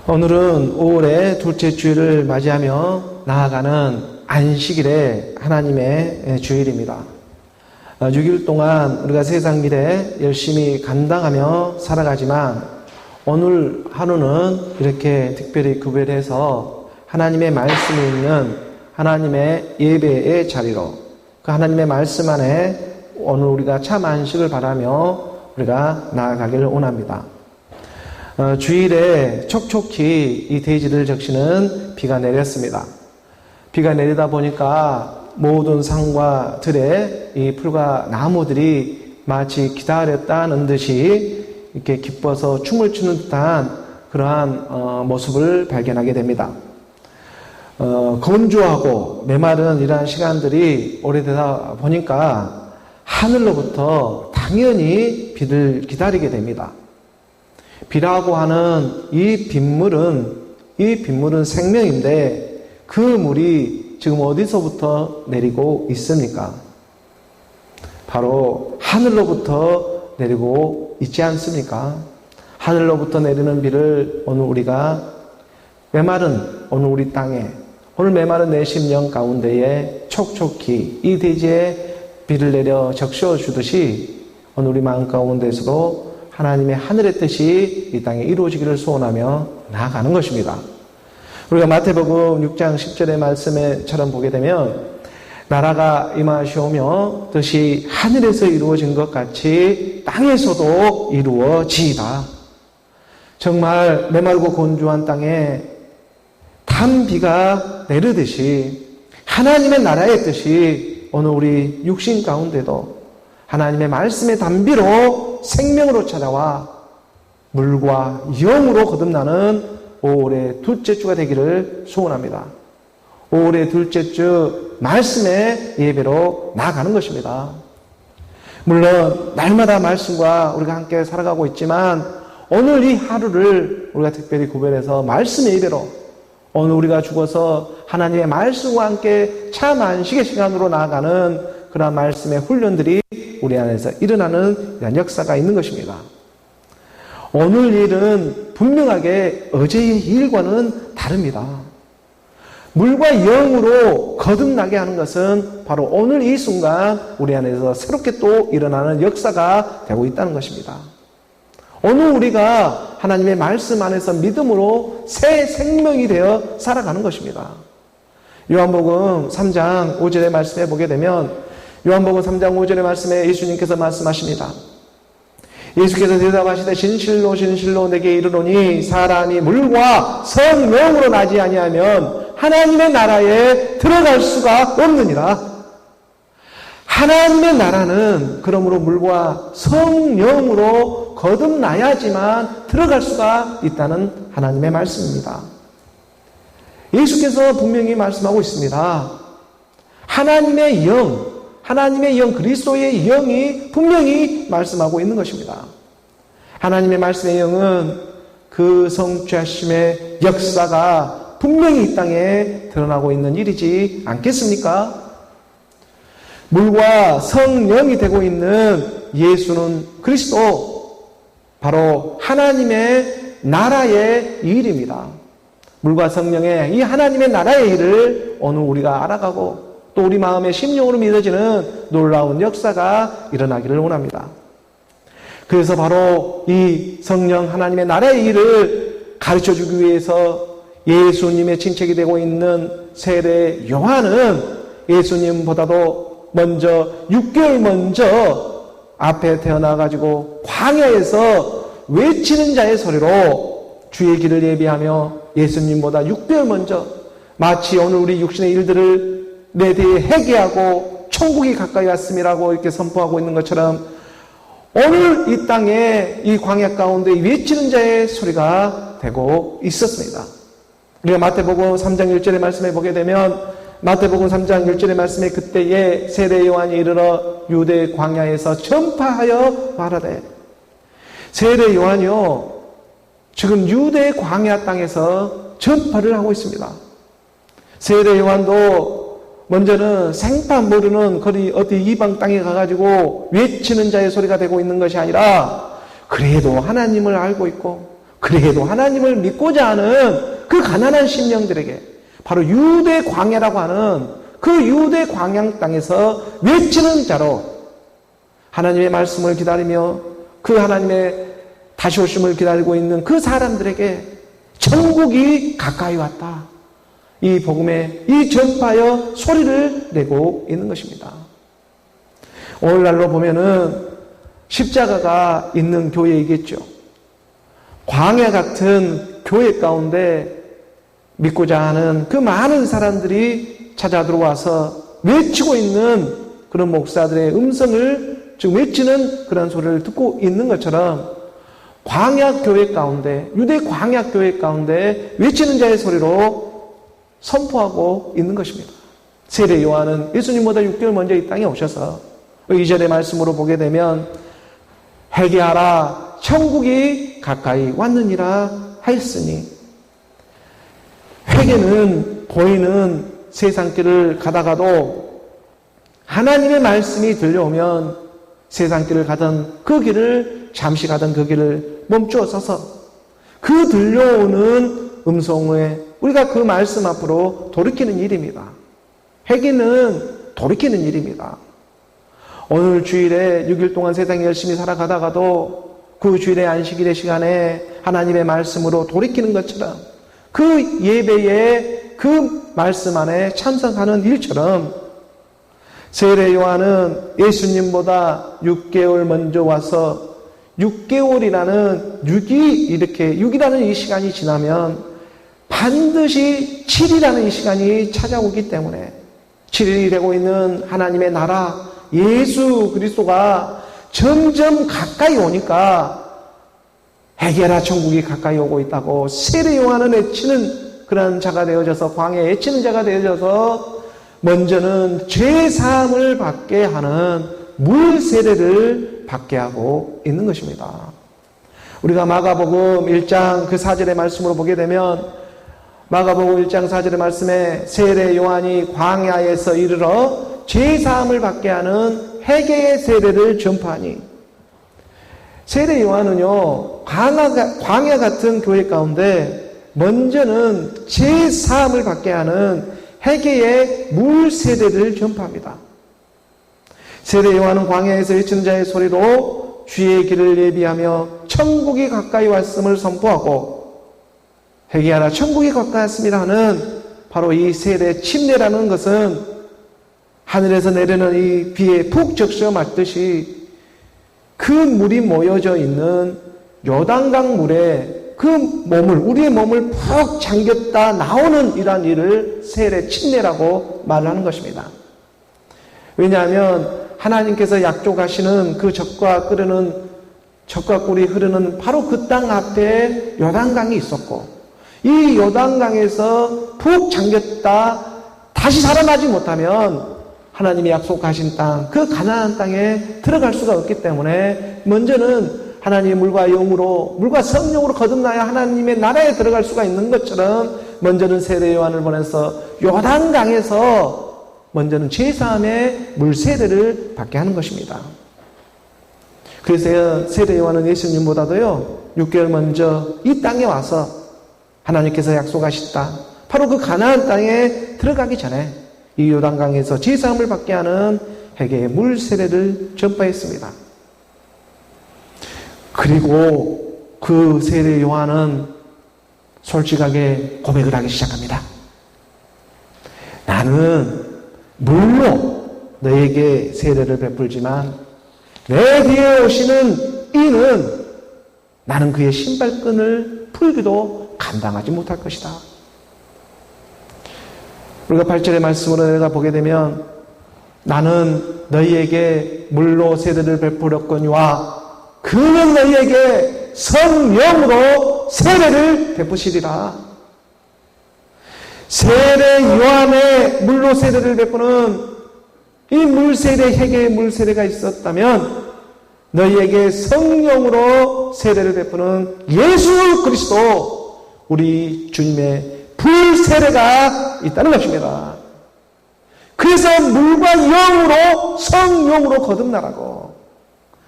오늘은 5월의 둘째 주일을 맞이하며 나아가는 안식일의 하나님의 주일입니다. 6일 동안 우리가 세상 일에 열심히 감당하며 살아가지만 오늘 하루는 이렇게 특별히 구별해서 하나님의 말씀이 있는 하나님의 예배의 자리로 그 하나님의 말씀 안에 오늘 우리가 참 안식을 바라며 우리가 나아가기를 원합니다. 주일에 촉촉히 이 대지를 적시는 비가 내렸습니다. 비가 내리다 보니까 모든 산과 들에 이 풀과 나무들이 마치 기다렸다는 듯이 이렇게 기뻐서 춤을 추는 듯한 그러한 모습을 발견하게 됩니다. 건조하고 메마른 이러한 시간들이 오래되다 보니까 하늘로부터 당연히 비를 기다리게 됩니다. 비라고 하는 이 빗물은 생명인데 그 물이 지금 어디서부터 내리고 있습니까? 바로 하늘로부터 내리고 있지 않습니까? 하늘로부터 내리는 비를 오늘 우리가 메마른 오늘 우리 땅에 오늘 메마른 내 심령 가운데에 촉촉히 이 대지에 비를 내려 적셔 주듯이 오늘 우리 마음 가운데서도 하나님의 하늘의 뜻이 이 땅에 이루어지기를 소원하며 나아가는 것입니다. 우리가 마태복음 6장 10절의 말씀처럼 보게 되면 나라가 임하시오며 뜻이 하늘에서 이루어진 것 같이 땅에서도 이루어지이다. 정말 메말고 건조한 땅에 단비가 내리듯이 하나님의 나라의 뜻이 오늘 우리 육신 가운데도 하나님의 말씀의 단비로 생명으로 찾아와 물과 영으로 거듭나는 5월의 둘째 주가 되기를 소원합니다. 5월의 둘째 주 말씀의 예배로 나아가는 것입니다. 물론 날마다 말씀과 우리가 함께 살아가고 있지만 오늘 이 하루를 우리가 특별히 구별해서 말씀의 예배로 오늘 우리가 죽어서 하나님의 말씀과 함께 참 안식의 시간으로 나아가는 그런 말씀의 훈련들이 우리 안에서 일어나는 이런 역사가 있는 것입니다. 오늘 일은 분명하게 어제의 일과는 다릅니다. 물과 영으로 거듭나게 하는 것은 바로 오늘 이 순간 우리 안에서 새롭게 또 일어나는 역사가 되고 있다는 것입니다. 오늘 우리가 하나님의 말씀 안에서 믿음으로 새 생명이 되어 살아가는 것입니다. 요한복음 3장 5절의 말씀에 보게 되면 요한복음 3장 5절의 말씀에 예수님께서 말씀하십니다. 예수께서 대답하시되 진실로 진실로 내게 이르노니 사람이 물과 성령으로 나지 아니하면 하나님의 나라에 들어갈 수가 없느니라. 하나님의 나라는 그러므로 물과 성령으로 거듭나야지만 들어갈 수가 있다는 하나님의 말씀입니다. 예수께서 분명히 말씀하고 있습니다. 하나님의 영, 그리스도의 영이 분명히 말씀하고 있는 것입니다. 하나님의 말씀의 영은 그 성취하심의 역사가 분명히 이 땅에 드러나고 있는 일이지 않겠습니까? 물과 성령이 되고 있는 예수는 그리스도, 바로 하나님의 나라의 일입니다. 물과 성령의 이 하나님의 나라의 일을 오늘 우리가 알아가고 또 우리 마음의 심령으로 믿어지는 놀라운 역사가 일어나기를 원합니다. 그래서 바로 이 성령 하나님의 나라의 일을 가르쳐주기 위해서 예수님의 친척이 되고 있는 세례 요한은 예수님보다도 먼저 6개월 먼저 앞에 태어나가지고 광야에서 외치는 자의 소리로 주의 길을 예비하며 예수님보다 6개월 먼저 마치 오늘 우리 육신의 일들을 내 대해 회개하고 천국이 가까이 왔음이라고 이렇게 선포하고 있는 것처럼 오늘 이 땅에 이 광야 가운데 외치는 자의 소리가 되고 있었습니다. 우리가 마태복음 3장 1절의 말씀에 보게 되면 마태복음 3장 1절의 말씀에 그때에 세례 요한이 이르러 유대 광야에서 전파하여 말하되, 세례 요한이요 지금 유대 광야 땅에서 전파를 하고 있습니다. 세례 요한도 먼저는 생판 모르는 거리 어디 이방 땅에 가가지고 외치는 자의 소리가 되고 있는 것이 아니라 그래도 하나님을 알고 있고 그래도 하나님을 믿고자 하는 그 가난한 심령들에게 바로 유대 광야라고 하는 그 유대 광야 땅에서 외치는 자로 하나님의 말씀을 기다리며 그 하나님의 다시 오심을 기다리고 있는 그 사람들에게 천국이 가까이 왔다. 이 복음에 이 전파여 소리를 내고 있는 것입니다. 오늘날로 보면은 십자가가 있는 교회이겠죠. 광야 같은 교회 가운데 믿고자 하는 그 많은 사람들이 찾아 들어와서 외치고 있는 그런 목사들의 음성을 지금 외치는 그런 소리를 듣고 있는 것처럼 광야 교회 가운데, 유대 광야 교회 가운데 외치는 자의 소리로 선포하고 있는 것입니다. 세례 요한은 예수님보다 6개월 먼저 이 땅에 오셔서 2절의 말씀으로 보게 되면 회개하라 천국이 가까이 왔느니라 하였으니, 회개는 보이는 세상길을 가다가도 하나님의 말씀이 들려오면 세상길을 가던 그 길을, 잠시 가던 그 길을 멈추어 서서 그 들려오는 음성에 우리가 그 말씀 앞으로 돌이키는 일입니다. 회개는 돌이키는 일입니다. 오늘 주일에 6일 동안 세상에 열심히 살아가다가도 그 주일의 안식일의 시간에 하나님의 말씀으로 돌이키는 것처럼 그 예배의 그 말씀 안에 참석하는 일처럼 세례 요한은 예수님보다 6개월 먼저 와서 6개월이라는 6이라는 이 시간이 지나면 반드시 7이라는 이 시간이 찾아오기 때문에 7일이 되고 있는 하나님의 나라 예수 그리스도가 점점 가까이 오니까 회개하라 천국이 가까이 오고 있다고 세례 요한은 외치는 그런 자가 되어져서, 광야에 외치는 자가 되어져서 먼저는 죄 사함을 받게 하는 물 세례를 받게 하고 있는 것입니다. 우리가 마가복음 1장 그 4절의 말씀으로 보게 되면 마가복음 1장 4절의 말씀에 세례 요한이 광야에서 이르러 죄 사함을 받게 하는 회개의 세례를 전파하니, 세례 요한은요 광야 같은 교회 가운데 먼저는 죄 사함을 받게 하는 회개의 물 세례를 전파합니다. 세례 요한은 광야에서 외치는 자의 소리로 주의 길을 예비하며 천국이 가까이 왔음을 선포하고, 회개하라 천국이 가까이 왔습니다 하는 바로 이 세례 침례라는 것은 하늘에서 내리는 이 비에 푹 적셔 맞듯이 그 물이 모여져 있는 요단강 물에 그 몸을, 우리의 몸을 푹 잠겼다 나오는 이러한 일을 세례 침례라고 말하는 것입니다. 왜냐하면 하나님께서 약속하시는 그 젖과 꿀이 흐르는 바로 그 땅 앞에 요단강이 있었고, 이 요단강에서 푹 잠겼다 다시 살아나지 못하면 하나님이 약속하신 땅, 그 가나안 땅에 들어갈 수가 없기 때문에 먼저는 하나님의 물과 영으로, 물과 성령으로 거듭나야 하나님의 나라에 들어갈 수가 있는 것처럼 먼저는 세례 요한을 보내서 요단강에서 먼저는 제사함의 물 세례를 받게 하는 것입니다. 그래서 세례 요한은 예수님보다도요 6개월 먼저 이 땅에 와서 하나님께서 약속하셨다, 바로 그 가나안 땅에 들어가기 전에 이 요단강에서 제사함을 받게 하는 회개의 물 세례를 전파했습니다. 그리고 그 세례 요한은 솔직하게 고백을 하기 시작합니다. 나는 물로 너에게 세례를 베풀지만 내 뒤에 오시는 이는 나는 그의 신발끈을 풀기도 감당하지 못할 것이다. 우리가 8절의 말씀으로 내가 보게 되면 나는 너희에게 물로 세례를 베풀었거니와 그는 너희에게 성령으로 세례를 베푸시리라. 세례 요한의 물로 세례를 베푸는 이 물세례, 회개의 물세례가 있었다면 너희에게 성령으로 세례를 베푸는 예수 그리스도 우리 주님의 불세례가 있다는 것입니다. 그래서 물과 영으로, 성령으로 거듭나라고,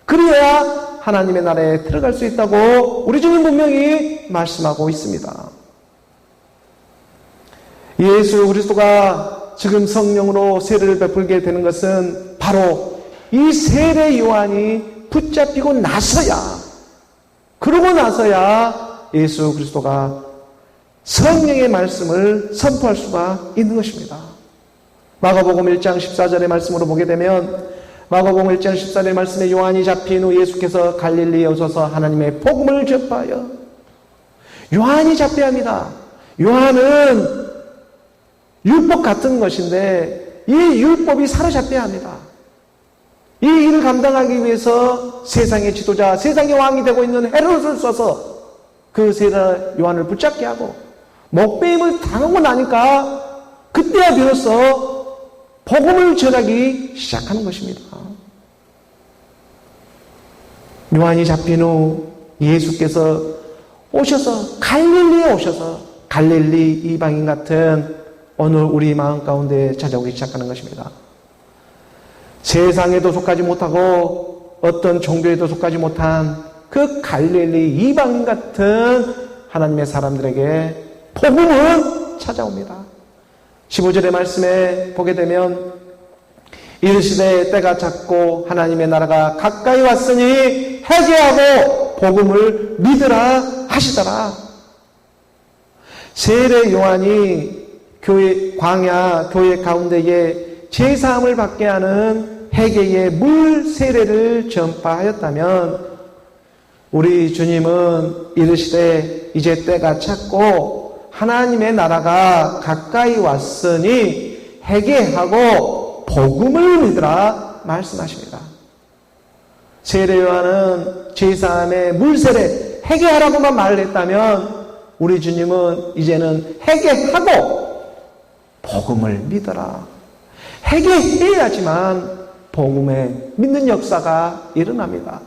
그래야 하나님의 나라에 들어갈 수 있다고 우리 주님 분명히 말씀하고 있습니다. 예수 그리스도가 지금 성령으로 세례를 베풀게 되는 것은 바로 이 세례 요한이 붙잡히고 나서야, 그러고 나서야 예수 그리스도가 성령의 말씀을 선포할 수가 있는 것입니다. 마가복음 1장 14절의 말씀으로 보게 되면, 마가복음 1장 14절의 말씀에 요한이 잡힌 후 예수께서 갈릴리에 오셔서 하나님의 복음을 전파하여, 요한이 잡혀야 합니다. 요한은 율법 같은 것인데 이 율법이 사로잡혀야 합니다. 이 일을 감당하기 위해서 세상의 지도자, 세상의 왕이 되고 있는 헤롯을 써서 그 세례 요한을 붙잡게 하고 목배임을 당하고 나니까 그때야 비로소 복음을 전하기 시작하는 것입니다. 요한이 잡힌 후 예수께서 오셔서 갈릴리에 오셔서 갈릴리 이방인 같은 오늘 우리 마음 가운데 찾아오기 시작하는 것입니다. 세상에도 속하지 못하고 어떤 종교에도 속하지 못한 그 갈릴리 이방인 같은 하나님의 사람들에게 복음은 찾아옵니다. 15절의 말씀에 보게 되면 이르시되 때가 찼고 하나님의 나라가 가까이 왔으니 회개하고 복음을 믿으라 하시더라. 세례 요한이 광야 교회 가운데에 제사함을 받게 하는 회개의 물 세례를 전파하였다면, 우리 주님은 이르시되 이제 때가 찼고 하나님의 나라가 가까이 왔으니 회개하고 복음을 믿으라 말씀하십니다. 세례 요한은 제사함의 물 세례 회개하라고만 말을 했다면, 우리 주님은 이제는 회개하고 복음을 믿어라. 회개해야지만 복음에 믿는 역사가 일어납니다.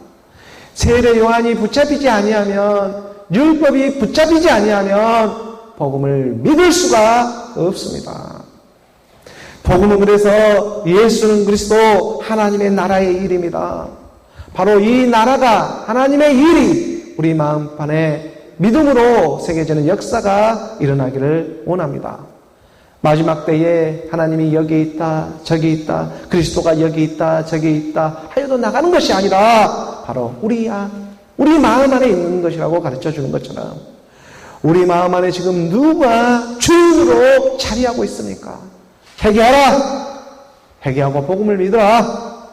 세례 요한이 붙잡히지 아니하면, 율법이 붙잡히지 아니하면 복음을 믿을 수가 없습니다. 복음은 그래서 예수는 그리스도 하나님의 나라의 일입니다. 바로 이 나라가, 하나님의 일이 우리 마음판에 믿음으로 새겨지는 역사가 일어나기를 원합니다. 마지막 때에 하나님이 여기 있다, 저기 있다, 그리스도가 여기 있다, 저기 있다 하여도 나가는 것이 아니라 바로 우리 마음 안에 있는 것이라고 가르쳐 주는 것처럼, 우리 마음 안에 지금 누가 주인으로 자리하고 있습니까? 회개하라! 회개하고 복음을 믿어라!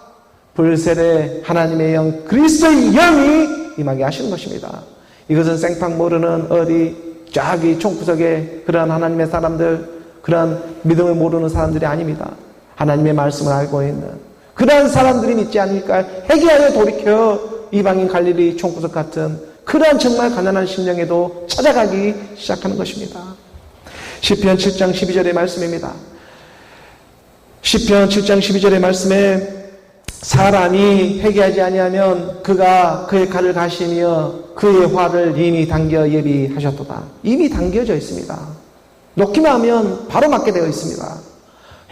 불세례 하나님의 영, 그리스도의 영이 임하게 하시는 것입니다. 이것은 생판 모르는 어디 저기 총구석에 그러한 하나님의 사람들, 그러한 믿음을 모르는 사람들이 아닙니다. 하나님의 말씀을 알고 있는 그러한 사람들이 믿지 않으니까 회개하여 돌이켜 이방인 갈릴리 총구석 같은 그러한 정말 가난한 심령에도 찾아가기 시작하는 것입니다. 시편 7장 12절의 말씀입니다. 시편 7장 12절의 말씀에 사람이 회개하지 아니하면 그가 그의 칼을 가시며 그의 화를 이미 당겨 예비하셨도다. 이미 당겨져 있습니다. 놓기만 하면 바로 맞게 되어 있습니다.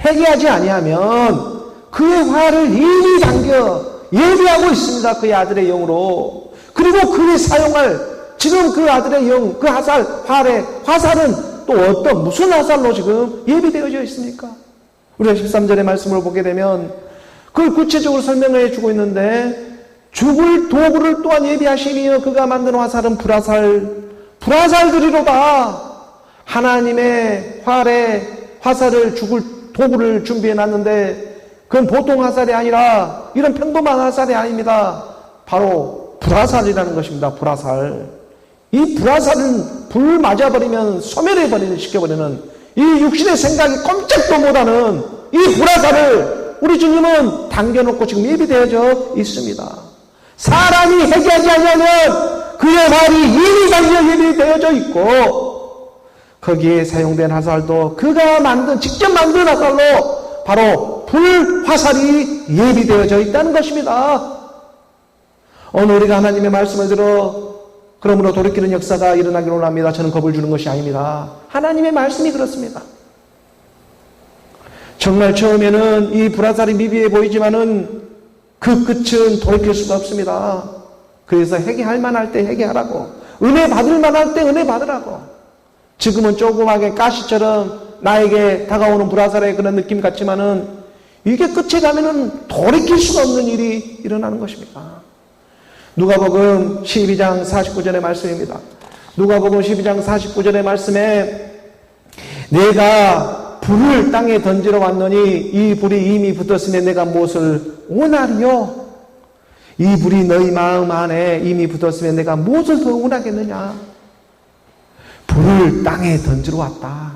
회개하지 아니하면 그의 화를 이미 당겨 예비하고 있습니다. 그의 아들의 영으로. 그리고 그의 사용할 지금 그 아들의 영, 그 화살은 또 무슨 화살로 지금 예비되어져 있습니까? 우리가 13절의 말씀을 보게 되면 그걸 구체적으로 설명해 주고 있는데, 죽을 도구를 또한 예비하시며 그가 만든 화살은 불화살들이로다. 하나님의 화살을 죽을 도구를 준비해 놨는데 그건 보통 화살이 아니라 이런 평범한 화살이 아닙니다. 바로 불화살이라는 것입니다. 불화살. 이 불화살은 불 맞아버리면 소멸해버리는, 시켜버리는 이 육신의 생각이 꼼짝도 못하는 이 불화살을 우리 주님은 당겨놓고 지금 예비되어져 있습니다. 사람이 회개하지 않으면 그의 활이 이미 당겨 예비되어져 있고, 거기에 사용된 화살도 그가 직접 만든 화살로 바로 불화살이 예비되어져 있다는 것입니다. 오늘 우리가 하나님의 말씀을 들어 그러므로 돌이키는 역사가 일어나기를 원합니다. 저는 겁을 주는 것이 아닙니다. 하나님의 말씀이 그렇습니다. 정말 처음에는 이 불화살이 미비해 보이지만은 그 끝은 돌이킬 수가 없습니다. 그래서 회개할 만할 때 회개하라고, 은혜 받을 만할 때 은혜 받으라고. 지금은 조그맣게 가시처럼 나에게 다가오는 불화살의 그런 느낌 같지만은 이게 끝에 가면은 돌이킬 수가 없는 일이 일어나는 것입니다. 누가복음 12장 49절의 말씀입니다. 누가복음 12장 49절의 말씀에 내가 불을 땅에 던지러 왔노니 이 불이 이미 붙었으니 내가 무엇을 원하리요? 이 불이 너희 마음 안에 이미 붙었으면 내가 무엇을 더 원하겠느냐? 불을 땅에 던지러 왔다.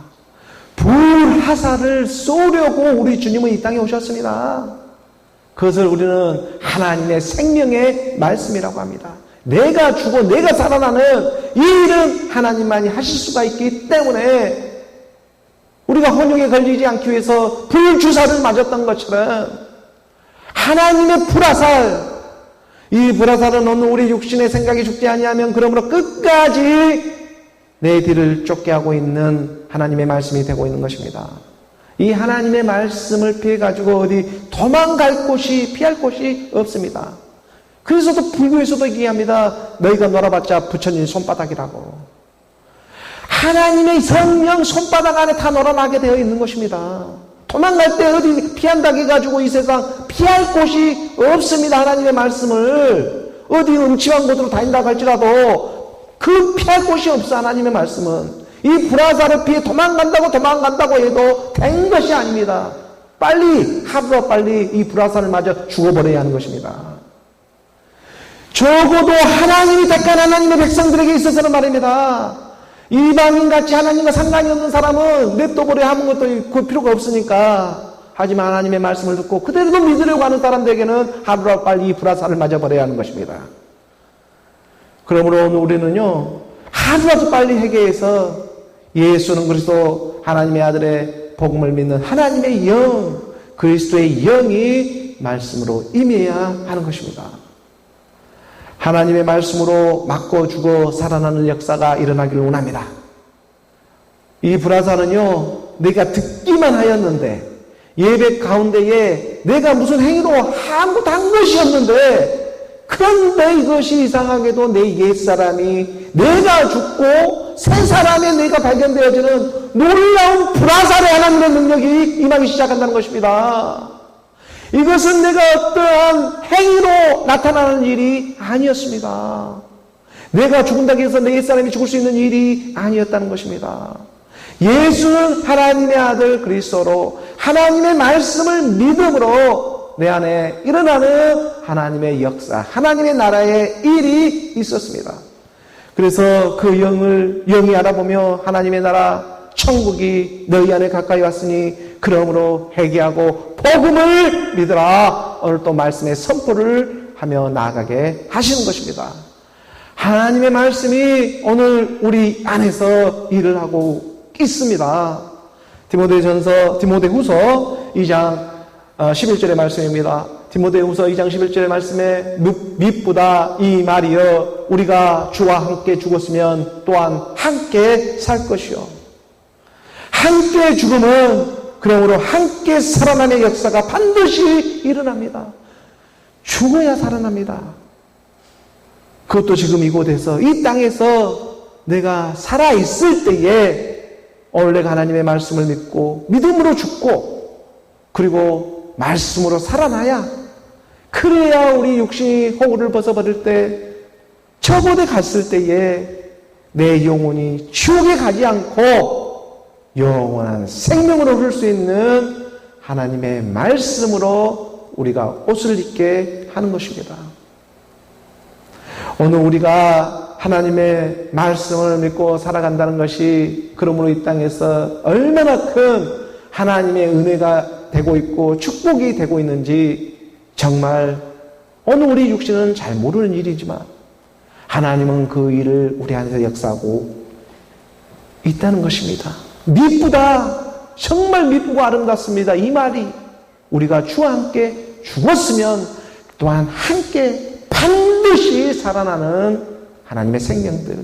불화살을 쏘려고 우리 주님은 이 땅에 오셨습니다. 그것을 우리는 하나님의 생명의 말씀이라고 합니다. 내가 죽고 내가 살아나는 이 일은 하나님만이 하실 수가 있기 때문에 우리가 혼용에 걸리지 않기 위해서 불주사를 맞았던 것처럼 하나님의 불화살, 이 불화살은 오늘 우리 육신의 생각이 죽지 아니하면 그러므로 끝까지 내 뒤를 쫓게 하고 있는 하나님의 말씀이 되고 있는 것입니다. 이 하나님의 말씀을 피해가지고 어디 도망갈 곳이, 피할 곳이 없습니다. 그래서도 불교에서도 얘기합니다. 너희가 놀아봤자 부처님 손바닥이라고. 하나님의 성령 손바닥 안에 다 놀아나게 되어 있는 것입니다. 도망갈 때 어디 피한다고 해가지고 이 세상 피할 곳이 없습니다. 하나님의 말씀을 어디 음침한 곳으로 다닌다고 할지라도 그 피할 곳이 없어. 하나님의 말씀은 이 불화살을 피해 도망간다고 해도 된 것이 아닙니다. 빨리 하루가 빨리 이 불화살을 맞아 죽어버려야 하는 것입니다. 적어도 하나님이 택한 하나님의 백성들에게 있어서는 말입니다. 이방인같이 하나님과 상관이 없는 사람은 냅둬버려야 하는 것도 그 필요가 없으니까. 하지만 하나님의 말씀을 듣고 그대로도 믿으려고 하는 사람들에게는 하루라도 빨리 이 불화살을 맞아버려야 하는 것입니다. 그러므로 오늘 우리는요, 하루라도 빨리 회개해서 예수는 그리스도 하나님의 아들의 복음을 믿는 하나님의 영, 그리스도의 영이 말씀으로 임해야 하는 것입니다. 하나님의 말씀으로 맞고 죽어 살아나는 역사가 일어나기를 원합니다. 이 불화살은요, 내가 듣기만 하였는데 예배 가운데에 내가 무슨 행위로 아무것도 한 것이 없는데 그런데 이것이 이상하게도 내 옛사람이 내가 죽고 새 사람의 내가 발견되어지는 놀라운 불화살의 하나님의 능력이 임하기 시작한다는 것입니다. 이것은 내가 어떠한 행위로 나타나는 일이 아니었습니다. 내가 죽는다고 해서 내 옛사람이 죽을 수 있는 일이 아니었다는 것입니다. 예수는 하나님의 아들 그리스도로 하나님의 말씀을 믿음으로 내 안에 일어나는 하나님의 역사, 하나님의 나라의 일이 있었습니다. 그래서 그 영이 알아보며 하나님의 나라 천국이 너희 안에 가까이 왔으니 그러므로 회개하고 복음을 믿으라. 오늘 또 말씀의 선포를 하며 나아가게 하시는 것입니다. 하나님의 말씀이 오늘 우리 안에서 일을 하고 있습니다. 디모데후서 2장 11절의 말씀입니다. 디모데후서 2장 11절의 말씀에 밉보다 이 말이여 우리가 주와 함께 죽었으면 또한 함께 살 것이요. 함께 죽음은 그러므로 함께 살아남의 역사가 반드시 일어납니다. 죽어야 살아납니다. 그것도 지금 이곳에서 이 땅에서 내가 살아있을 때에 오늘 내가 하나님의 말씀을 믿고 믿음으로 죽고 그리고 말씀으로 살아나야 그래야 우리 육신이 허구를 벗어버릴 때 저 곳에 갔을 때에 내 영혼이 지옥에 가지 않고 영원한 생명으로 흐를 수 있는 하나님의 말씀으로 우리가 옷을 입게 하는 것입니다. 오늘 우리가 하나님의 말씀을 믿고 살아간다는 것이 그러므로 이 땅에서 얼마나 큰 하나님의 은혜가 되고 있고 축복이 되고 있는지 정말 오늘 우리 육신은 잘 모르는 일이지만 하나님은 그 일을 우리 안에서 역사하고 있다는 것입니다. 미쁘다. 정말 미쁘고 아름답습니다. 이 말이 우리가 주와 함께 죽었으면 또한 함께 반드시 살아나는 하나님의 생명들,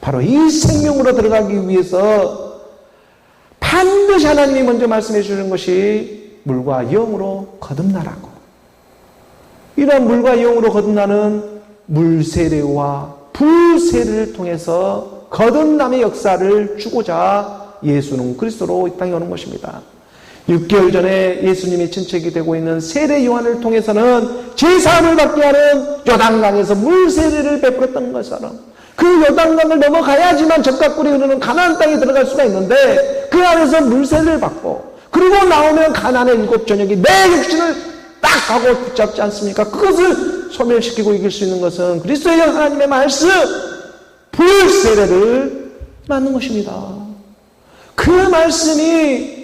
바로 이 생명으로 들어가기 위해서 반드시 하나님이 먼저 말씀해 주는 것이 물과 영으로 거듭나라고. 이런 물과 영으로 거듭나는 물세례와 불세례를 통해서 거듭남의 역사를 주고자 예수는 그리스도로 이 땅에 오는 것입니다. 6개월 전에 예수님이 친척이 되고 있는 세례 요한을 통해서는 제사함을 받게 하는 요단강에서 물세례를 베풀었던 것처럼 그 요단강을 넘어가야지만 젖과 꿀이 흐르는 가나안 땅에 들어갈 수가 있는데 그 안에서 물세례를 받고 그리고 나오면 가나안의 7 전역이 내 육신을 딱 하고 붙잡지 않습니까? 그것을 소멸시키고 이길 수 있는 것은 그리스도의 하나님의 말씀 불세례를 맞는 것입니다. 그 말씀이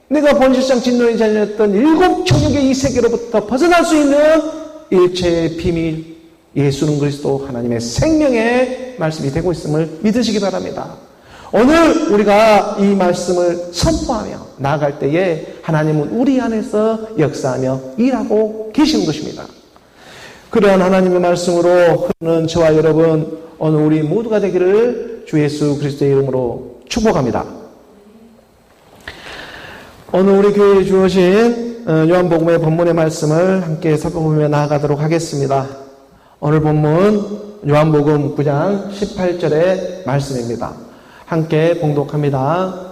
내가 본질상 진노의 자녀였던 7 청육의 이 세계로부터 벗어날 수 있는 일체의 비밀, 예수는 그리스도 하나님의 생명의 말씀이 되고 있음을 믿으시기 바랍니다. 오늘 우리가 이 말씀을 선포하며 나아갈 때에 하나님은 우리 안에서 역사하며 일하고 계시는 것입니다. 그러한 하나님의 말씀으로 흐르는 저와 여러분, 오늘 우리 모두가 되기를 주 예수 그리스도의 이름으로 축복합니다. 오늘 우리 교회에 주어진 요한복음의 본문의 말씀을 함께 살펴보며 나아가도록 하겠습니다. 오늘 본문 요한복음 9장 18절의 말씀입니다. 함께 봉독합니다.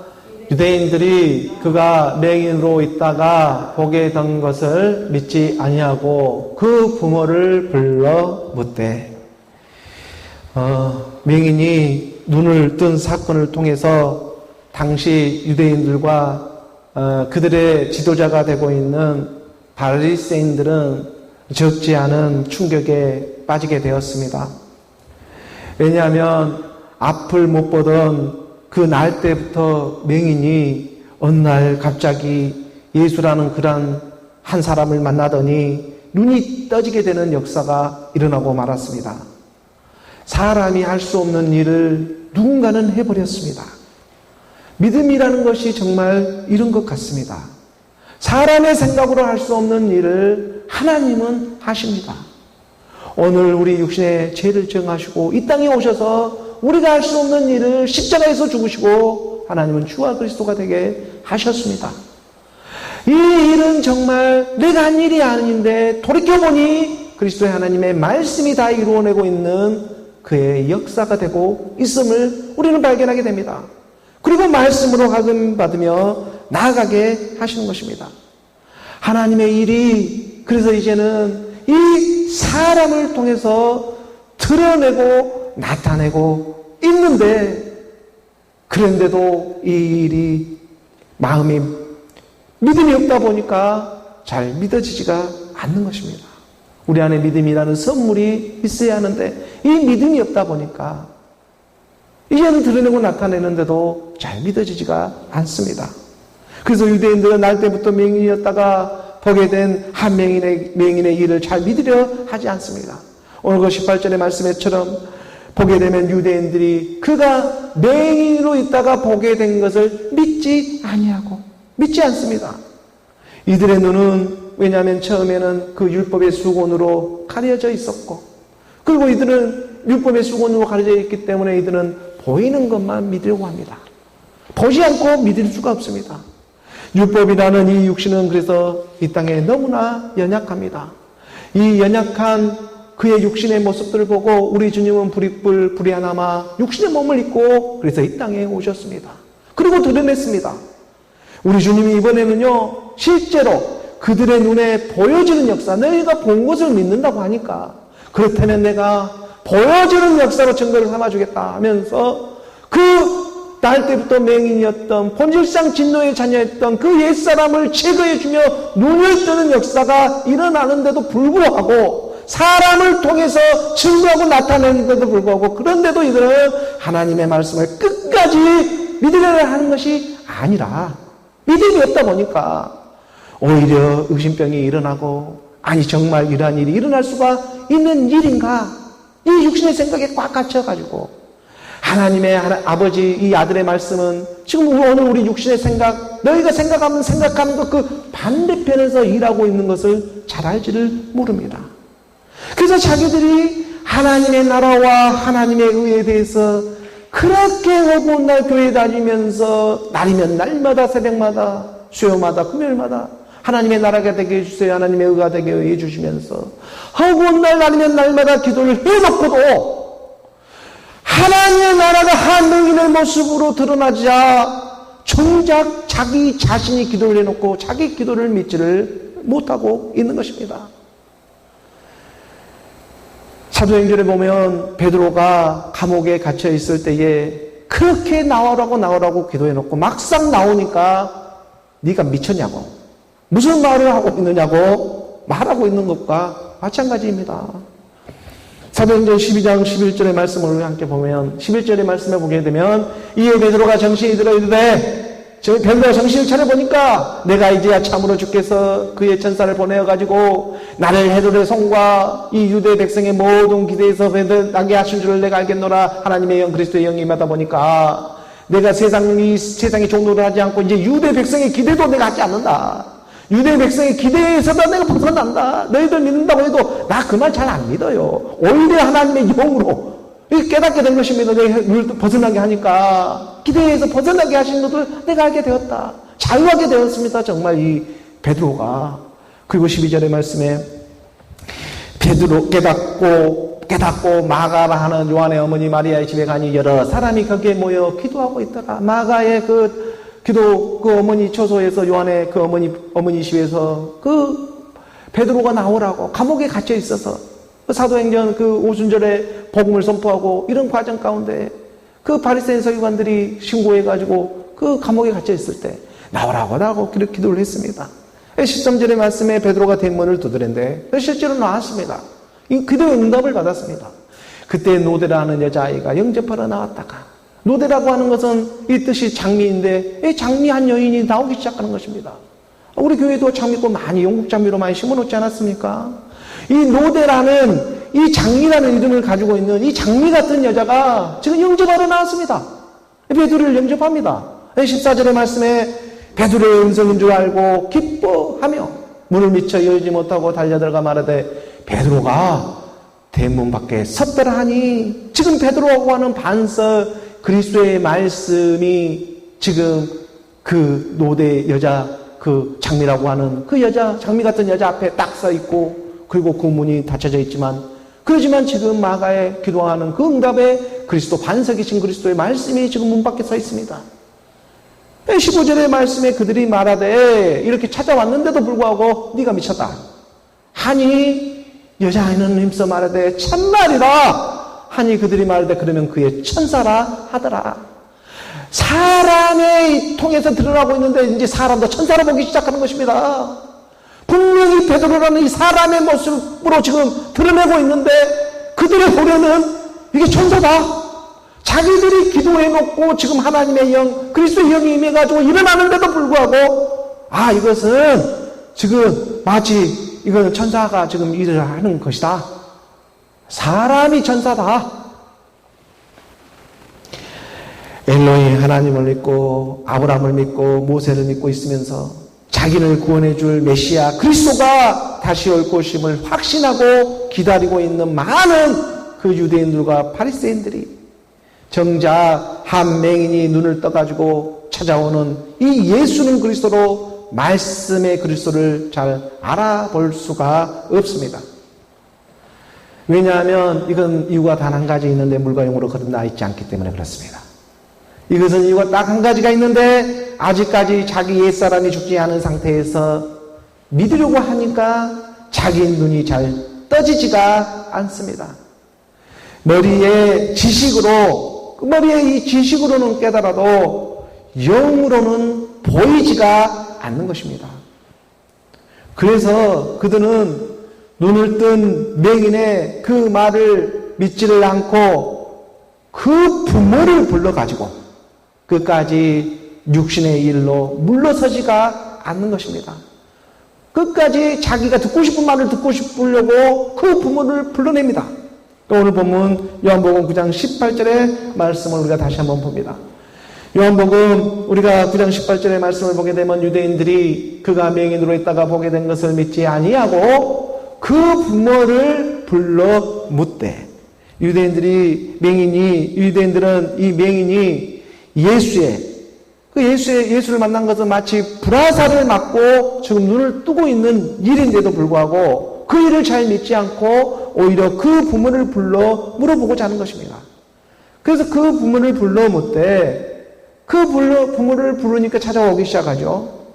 유대인들이 그가 맹인으로 있다가 보게 된 것을 믿지 아니하고 그 부모를 불러 묻되 맹인이 눈을 뜬 사건을 통해서 당시 유대인들과 그들의 지도자가 되고 있는 바리새인들은 적지 않은 충격에 빠지게 되었습니다. 왜냐하면 앞을 못 보던 그 날 때부터 맹인이 어느 날 갑자기 예수라는 그런 한 사람을 만나더니 눈이 떠지게 되는 역사가 일어나고 말았습니다. 사람이 할 수 없는 일을 누군가는 해버렸습니다. 믿음이라는 것이 정말 이런 것 같습니다. 사람의 생각으로 할 수 없는 일을 하나님은 하십니다. 오늘 우리 육신의 죄를 정하시고 이 땅에 오셔서 우리가 할 수 없는 일을 십자가에서 죽으시고 하나님은 주와 그리스도가 되게 하셨습니다. 이 일은 정말 내가 한 일이 아닌데 돌이켜보니 그리스도의 하나님의 말씀이 다 이루어내고 있는 그의 역사가 되고 있음을 우리는 발견하게 됩니다. 그리고 말씀으로 확인받으며 나아가게 하시는 것입니다. 하나님의 일이 그래서 이제는 이 사람을 통해서 드러내고 나타내고 있는데 그런데도 이 일이 마음이 믿음이 없다 보니까 잘 믿어지지가 않는 것입니다. 우리 안에 믿음이라는 선물이 있어야 하는데 이 믿음이 없다 보니까 이제는 드러내고 나타내는데도 잘 믿어지지가 않습니다. 그래서 유대인들은 날 때부터 맹인이었다가 보게 된 한 맹인의 일을 잘 믿으려 하지 않습니다. 오늘 그 18절의 말씀처럼 보게 되면 유대인들이 그가 맹인으로 있다가 보게 된 것을 믿지 아니하고 믿지 않습니다. 이들의 눈은 왜냐하면 처음에는 그 율법의 수건으로 가려져 있었고 그리고 이들은 율법의 수건으로 가려져 있기 때문에 이들은 보이는 것만 믿으려고 합니다. 보지 않고 믿을 수가 없습니다. 율법이라는 이 육신은 그래서 이 땅에 너무나 연약합니다. 이 연약한 그의 육신의 모습들을 보고 우리 주님은 불이 하나마 육신의 몸을 입고 그래서 이 땅에 오셨습니다. 그리고 드러냈습니다. 우리 주님이 이번에는요 실제로 그들의 눈에 보여지는 역사, 너희가 본 것을 믿는다고 하니까 그렇다면 내가 보여지는 역사로 증거를 삼아주겠다 하면서 그 날 때부터 맹인이었던 본질상 진노의 자녀였던 그 옛사람을 제거해주며 눈을 뜨는 역사가 일어나는데도 불구하고 사람을 통해서 증거하고 나타내는데도 불구하고 그런데도 이들은 하나님의 말씀을 끝까지 믿으려고 하는 것이 아니라 믿음이 없다 보니까 오히려 의심병이 일어나고 아니 정말 이러한 일이 일어날 수가 있는 일인가 이 육신의 생각에 꽉 갇혀가지고 하나님의 아버지 이 아들의 말씀은 지금 오늘 우리 육신의 생각 너희가 생각하는 것 그 반대편에서 일하고 있는 것을 잘 알지를 모릅니다. 그래서 자기들이 하나님의 나라와 하나님의 의에 대해서 그렇게 허구한 날 교회 다니면서 날이면 날마다 새벽마다 수요마다 금요일마다 하나님의 나라가 되게 해주세요. 하나님의 의가 되게 해주시면서 허구한 날 아니면 날마다 기도를 해놓고도 하나님의 나라가 한 명인의 모습으로 드러나자 정작 자기 자신이 기도를 해놓고 자기 기도를 믿지를 못하고 있는 것입니다. 사도행전에 보면 베드로가 감옥에 갇혀 있을 때에 그렇게 나오라고 기도해놓고 막상 나오니까 네가 미쳤냐고, 무슨 말을 하고 있느냐고 말하고 있는 것과 마찬가지입니다. 사도행전 12장 11절의 말씀을 함께 보면 11절의 말씀을 보게 되면 이에 베드로가 정신이 들어 이르되 베드로가 정신을 차려보니까 내가 이제야 참으로 주께서 그의 천사를 보내어가지고 나를 헤롯의 성과 이 유대 백성의 모든 기대에서 나게 하신 줄을 내가 알겠노라. 하나님의 영 그리스도의 영이 임하다 보니까 내가 세상의 종로를 하지 않고 이제 유대 백성의 기대도 내가 하지 않는다. 유대 백성의 기대에서도 내가 벗어난다. 너희들 믿는다고 해도 나 그 말 잘 안 믿어요. 오히려 하나님의 영으로 깨닫게 된 것입니다. 내가 벗어나게 하니까 기대에서 벗어나게 하신 것을 내가 알게 되었다. 자유하게 되었습니다. 정말 이 베드로가. 그리고 12절의 말씀에 베드로 깨닫고 마가라 하는 요한의 어머니 마리아의 집에 가니 여러 사람이 거기에 모여 기도하고 있더라. 마가의 그 어머니 처소에서 요한의 그 어머니 집에서 그 베드로가 나오라고 감옥에 갇혀 있어서 사도행전 그 오순절에 복음을 선포하고 이런 과정 가운데 그 바리새인 서기관들이 신고해가지고 그 감옥에 갇혀 있을 때 나오라고 기도를 했습니다. 13절의 말씀에 베드로가 대문을 두드렸는데 실제로 나왔습니다. 이 기도의 응답을 받았습니다. 그때 노대라는 여자아이가 영접하러 나왔다가, 노대라고 하는 것은 이 뜻이 장미인데 이 장미한 여인이 나오기 시작하는 것입니다. 우리 교회도 장미꽃 많이 영국 장미로 많이 심어놓지 않았습니까? 이 노대라는 이 장미라는 이름을 가지고 있는 이 장미 같은 여자가 지금 영접하러 나왔습니다. 베드로를 영접합니다. 14절의 말씀에 베드로의 음성인 줄 알고 기뻐하며 문을 미쳐 열지 못하고 달려들어가 말하되 베드로가 대문 밖에 섰더라 하니, 지금 베드로하고 하는 반석 그리스도의 말씀이 지금 그 노대 여자, 그 장미라고 하는 그 여자, 장미 같은 여자 앞에 딱 서 있고, 그리고 그 문이 닫혀져 있지만, 그러지만 지금 마가에 기도하는 그 응답에 그리스도 반석이신 그리스도의 말씀이 지금 문 밖에 서 있습니다. 15절의 말씀에 그들이 말하되 이렇게 찾아왔는데도 불구하고 네가 미쳤다 하니 여자아이는 힘써 말하되 참말이라 하니 그들이 말하되 그러면 그의 천사라 하더라. 사람의 통해서 드러나고 있는데 이제 사람도 천사로 보기 시작하는 것입니다. 분명히 베드로라는 이 사람의 모습으로 지금 드러내고 있는데 그들의 보려는 이게 천사다. 자기들이 기도해놓고 지금 하나님의 영, 그리스도의 영이 임해가지고 일어나는데도 불구하고 이것은 지금 마치 이건 천사가 지금 일을 하는 것이다. 사람이 천사다. 엘로히 하나님을 믿고 아브라함을 믿고 모세를 믿고 있으면서 자기를 구원해 줄 메시아 그리스도가 다시 올 것임을 확신하고 기다리고 있는 많은 그 유대인들과 바리새인들이 정작 한 맹인이 눈을 떠가지고 찾아오는 이 예수는 그리스도로 말씀의 그리스도를 잘 알아볼 수가 없습니다. 왜냐하면 이건 이유가 단 한 가지 있는데 물과 영으로 거듭나 있지 않기 때문에 그렇습니다. 이것은 이유가 딱 한 가지가 있는데 아직까지 자기 옛사람이 죽지 않은 상태에서 믿으려고 하니까 자기 눈이 잘 떠지지가 않습니다. 머리에 이 지식으로는 깨달아도 영으로는 보이지가 않는 것입니다. 그래서 그들은 눈을 뜬 맹인의 그 말을 믿지를 않고 그 부모를 불러가지고 끝까지 육신의 일로 물러서지가 않는 것입니다. 끝까지 자기가 듣고 싶은 말을 듣고 싶으려고 그 부모를 불러냅니다. 또 오늘 본문 요한복음 9장 18절의 말씀을 우리가 다시 한번 봅니다. 요한복음 우리가 9장 18절의 말씀을 보게 되면 유대인들이 그가 맹인으로 있다가 보게 된 것을 믿지 아니하고 그 부모를 불러 묻되, 유대인들은 이 맹인이 예수의 그 예수를 만난 것은 마치 불화살을 맞고 지금 눈을 뜨고 있는 일인데도 불구하고 그 일을 잘 믿지 않고 오히려 그 부모를 불러 물어보고자 하는 것입니다. 그래서 그 부모를 불러 묻되 그 부모를 부르니까 찾아오기 시작하죠.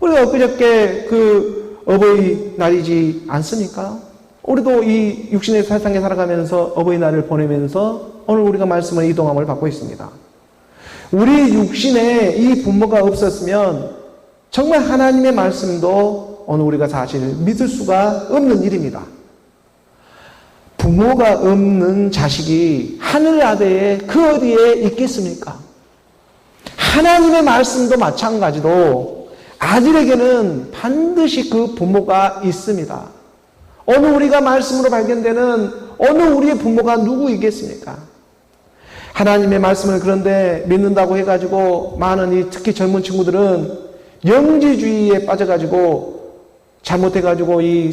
우리가 엊그저께 그 어버이날이지 않습니까? 우리도 이 육신의 세상에 살아가면서 어버이날을 보내면서 오늘 우리가 말씀을 이동함을 받고 있습니다. 우리 육신에 이 부모가 없었으면 정말 하나님의 말씀도 오늘 우리가 사실 믿을 수가 없는 일입니다. 부모가 없는 자식이 하늘 아래에 그 어디에 있겠습니까? 하나님의 말씀도 마찬가지로 아들에게는 반드시 그 부모가 있습니다. 오늘 우리가 말씀으로 발견되는 어느 우리의 부모가 누구이겠습니까? 하나님의 말씀을 그런데 믿는다고 해가지고 많은 특히 젊은 친구들은 영지주의에 빠져가지고 잘못해가지고 이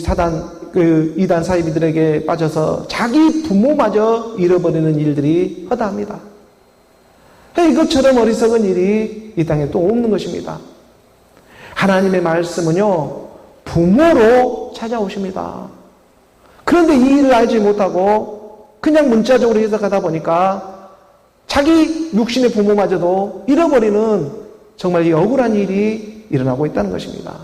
이단 사이비들에게 빠져서 자기 부모마저 잃어버리는 일들이 허다합니다. 이것처럼 어리석은 일이 이 땅에 또 없는 것입니다. 하나님의 말씀은요, 부모로 찾아오십니다. 그런데 이 일을 알지 못하고 그냥 문자적으로 해석하다 보니까 자기 육신의 부모마저도 잃어버리는 정말 이 억울한 일이 일어나고 있다는 것입니다.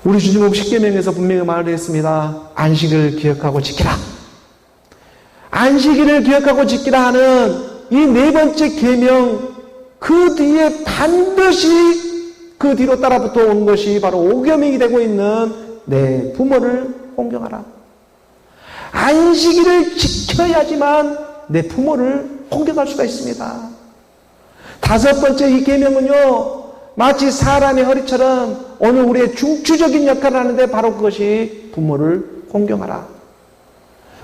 우리 주님은 십계명에서 분명히 말을 했습니다. 안식을 기억하고 지키라. 안식일을 기억하고 지키라 하는 이 네 번째 계명, 그 뒤에 반드시 그 뒤로 따라붙어 온 것이 바로 오계명이 되고 있는 내 부모를 공경하라. 안식일을 지켜야지만 내 부모를 공경할 수가 있습니다. 다섯 번째 이 계명은요, 마치 사람의 허리처럼 오늘 우리의 중추적인 역할을 하는데 바로 그것이 부모를 공경하라.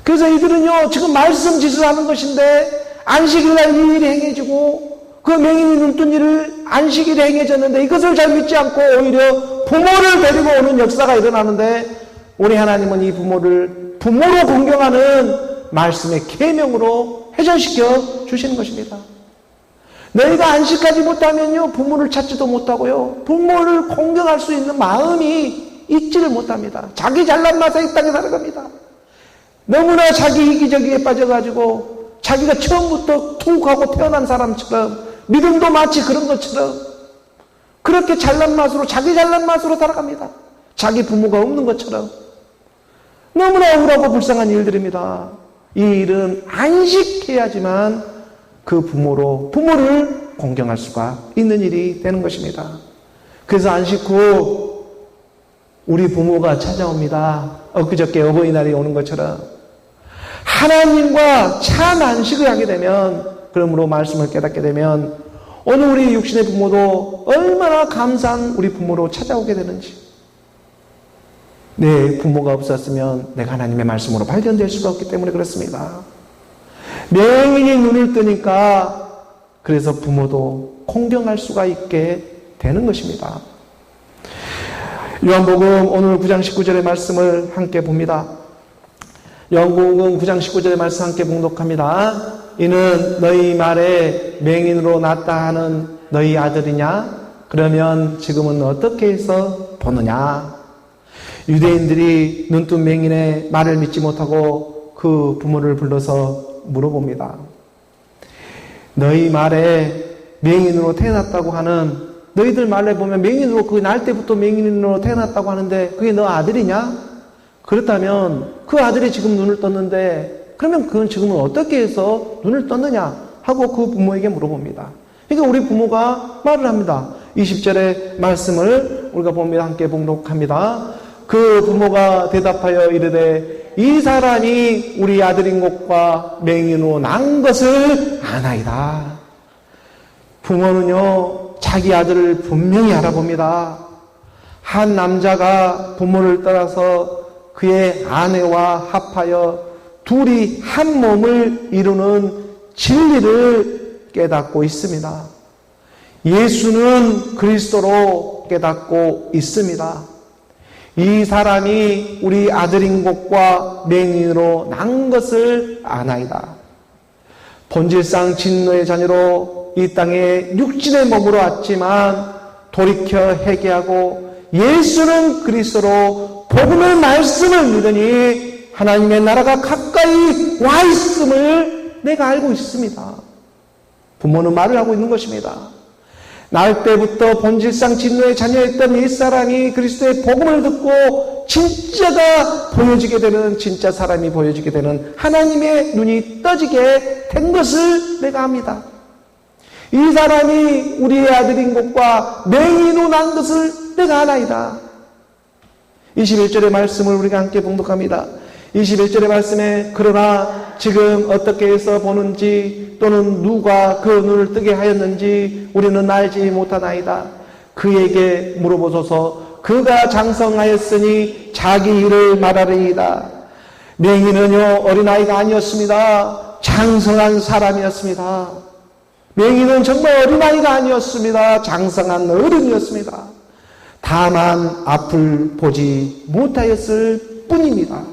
그래서 이들은요, 지금 말씀 짓을 하는 것인데 안식일날 이 일이 행해지고 그 맹인이 눈뜬 일을 안식일에 행해졌는데 이것을 잘 믿지 않고 오히려 부모를 데리고 오는 역사가 일어나는데 우리 하나님은 이 부모를 부모로 공경하는 말씀의 계명으로 회전시켜 주시는 것입니다. 너희가 안식하지 못하면요, 부모를 찾지도 못하고요, 부모를 공경할 수 있는 마음이 있지를 못합니다. 자기 잘난 맛에 이 땅에 살아갑니다. 너무나 자기 이기적이에 빠져가지고 자기가 처음부터 툭하고 태어난 사람처럼 믿음도 마치 그런 것처럼 그렇게 잘난 맛으로 자기 잘난 맛으로 살아갑니다. 자기 부모가 없는 것처럼. 너무나 억울하고 불쌍한 일들입니다. 이 일은 안식해야지만 그 부모를 공경할 수가 있는 일이 되는 것입니다. 그래서 안식 후 우리 부모가 찾아옵니다. 엊그저께 어버이날이 오는 것처럼 하나님과 참 안식을 하게 되면, 그러므로 말씀을 깨닫게 되면 오늘 우리 육신의 부모도 얼마나 감사한 우리 부모로 찾아오게 되는지. 내 부모가 없었으면 내가 하나님의 말씀으로 발견될 수가 없기 때문에 그렇습니다. 맹인이 눈을 뜨니까 그래서 부모도 공경할 수가 있게 되는 것입니다. 요한복음 오늘 9장 19절의 말씀을 함께 봅니다. 요한복음 9장 19절의 말씀 함께 봉독합니다. 이는 너희 말에 맹인으로 낳았다 하는 너희 아들이냐? 그러면 지금은 어떻게 해서 보느냐? 유대인들이 눈뜬 맹인의 말을 믿지 못하고 그 부모를 불러서 물어봅니다. 너희 말에 맹인으로 태어났다고 하는, 너희들 말에 보면 맹인으로 그 날 때부터 맹인으로 태어났다고 하는데 그게 너 아들이냐? 그렇다면 그 아들이 지금 눈을 떴는데 그러면 그건 지금은 어떻게 해서 눈을 떴느냐 하고 그 부모에게 물어봅니다. 그러니까 우리 부모가 말을 합니다. 20절의 말씀을 우리가 봅니다. 함께 봉독합니다. 그 부모가 대답하여 이르되 이 사람이 우리 아들인 것과 맹인으로 난 것을 아나이다. 부모는요, 자기 아들을 분명히 알아봅니다. 한 남자가 부모를 따라서 그의 아내와 합하여 둘이 한 몸을 이루는 진리를 깨닫고 있습니다. 예수는 그리스도로 깨닫고 있습니다. 이 사람이 우리 아들인 것과 맹인으로 난 것을 아나이다. 본질상 진노의 자녀로 이 땅에 육신의 몸으로 왔지만 돌이켜 회개하고 예수는 그리스도로 복음의 말씀을 믿으니 하나님의 나라가 가까이 와 있음을 내가 알고 있습니다. 부모는 말을 하고 있는 것입니다. 낳을 때부터 본질상 진노의 자녀였던 이 사람이 그리스도의 복음을 듣고 진짜가 보여지게 되는, 진짜 사람이 보여지게 되는 하나님의 눈이 떠지게 된 것을 내가 압니다. 이 사람이 우리의 아들인 것과 맹인으로 난 것을 내가 아나이다. 21절의 말씀을 우리가 함께 봉독합니다. 21절의 말씀에 그러나 지금 어떻게 해서 보는지 또는 누가 그 눈을 뜨게 하였는지 우리는 알지 못하나이다. 그에게 물어보소서. 그가 장성하였으니 자기 일을 말하리이다. 맹인은요 어린아이가 아니었습니다. 장성한 사람이었습니다. 맹인은 정말 어린아이가 아니었습니다. 장성한 어른이었습니다. 다만 앞을 보지 못하였을 뿐입니다.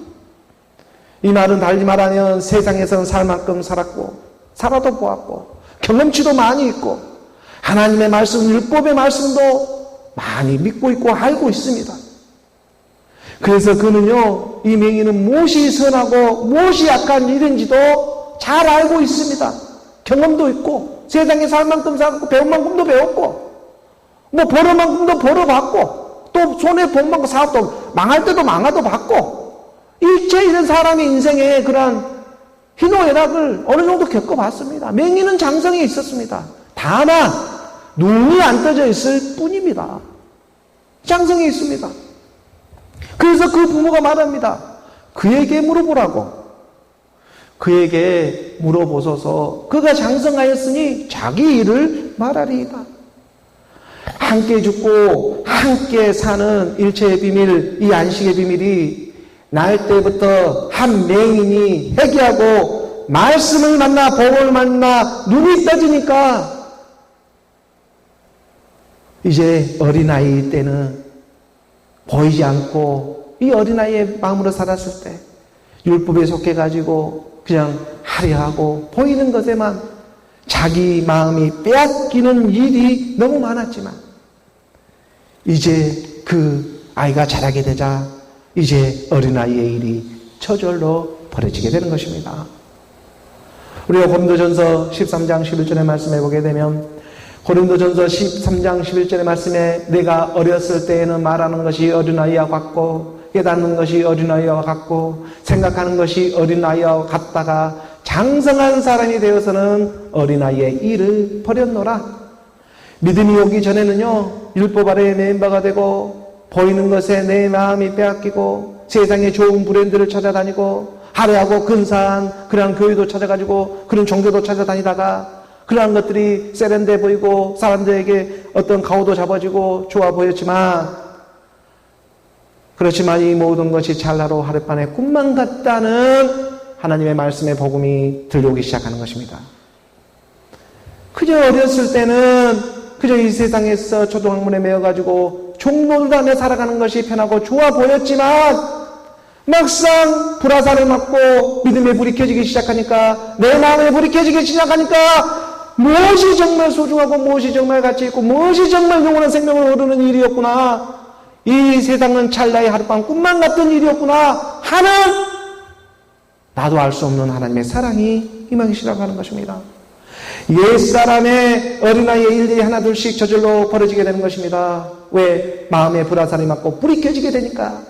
이 말은 달리 말하면 세상에서는 살 만큼 살았고 살아도 보았고 경험치도 많이 있고 하나님의 말씀, 율법의 말씀도 많이 믿고 있고 알고 있습니다. 그래서 그는요 이 맹인은 무엇이 선하고 무엇이 악한 일인지도 잘 알고 있습니다. 경험도 있고 세상에 살 만큼 살았고 배운 만큼도 배웠고 뭐 벌을 만큼도 벌어봤고 또 손에 본 만큼 사업도 망할 때도 망하도 봤고 일체 이런 사람의 인생에 그러한 희노애락을 어느 정도 겪어봤습니다. 맹인은 장성에 있었습니다. 다만 눈이 안 떠져 있을 뿐입니다. 장성에 있습니다. 그래서 그 부모가 말합니다. 그에게 물어보라고. 그에게 물어보소서. 그가 장성하였으니 자기 일을 말하리이다. 함께 죽고 함께 사는 일체의 비밀, 이 안식의 비밀이 낳을 때부터 한 맹인이 회개하고 말씀을 만나 복을 만나 눈이 떠지니까 이제 어린아이 때는 보이지 않고 이 어린아이의 마음으로 살았을 때 율법에 속해가지고 그냥 하려하고 보이는 것에만 자기 마음이 빼앗기는 일이 너무 많았지만 이제 그 아이가 자라게 되자 이제 어린아이의 일이 저절로 벌어지게 되는 것입니다. 우리가 고린도전서 13장 11절의 말씀에 보게 되면 고린도전서 13장 11절의 말씀에 내가 어렸을 때에는 말하는 것이 어린아이와 같고 깨닫는 것이 어린아이와 같고 생각하는 것이 어린아이와 같다가 장성한 사람이 되어서는 어린아이의 일을 버렸노라. 믿음이 오기 전에는요 율법 아래에 매인바가 되고 보이는 것에 내 마음이 빼앗기고 세상의 좋은 브랜드를 찾아다니고 화려하고 근사한 그런 교회도 찾아가지고 그런 종교도 찾아다니다가 그러한 것들이 세련돼 보이고 사람들에게 어떤 가오도 잡아지고 좋아 보였지만 그렇지만 이 모든 것이 찰나로 하룻밤에 꿈만 같다는 하나님의 말씀의 복음이 들려오기 시작하는 것입니다. 그저 어렸을 때는 그저 이 세상에서 초등학문에 매여가지고 종노릇하며 살아가는 것이 편하고 좋아 보였지만 막상 불화살을 맞고 믿음의 불이 켜지기 시작하니까 내 마음에 불이 켜지기 시작하니까 무엇이 정말 소중하고 무엇이 정말 가치 있고 무엇이 정말 영원한 생명을 얻는 일이었구나, 이 세상은 찰나의 하룻밤 꿈만 같은 일이었구나 하는 나도 알 수 없는 하나님의 사랑이 임하기 시작하는 것입니다. 옛사람의 어린아이의 일들이 하나둘씩 저절로 벌어지게 되는 것입니다. 왜? 마음에 불화살이 맞고 불이 켜지게 되니까.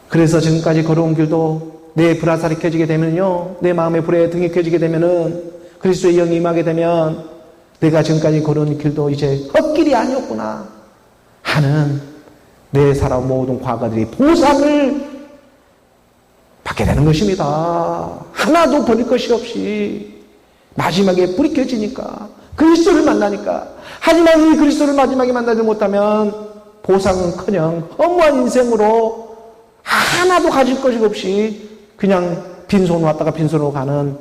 그래서 지금까지 걸어온 길도 내 불화살이 켜지게 되면요, 내 마음의 불에 등이 켜지게 되면은 그리스도의 영이 임하게 되면 내가 지금까지 걸어온 길도 이제 헛길이 아니었구나 하는 내 살아온 모든 과거들이 보상을 받게 되는 것입니다. 하나도 버릴 것이 없이 마지막에 불이 켜지니까 그리스도를 만나니까. 하지만 이 그리스도를 마지막에 만나지 못하면 보상은커녕 허무한 인생으로 하나도 가질 것이 없이 그냥 빈손으로 왔다가 빈손으로 가는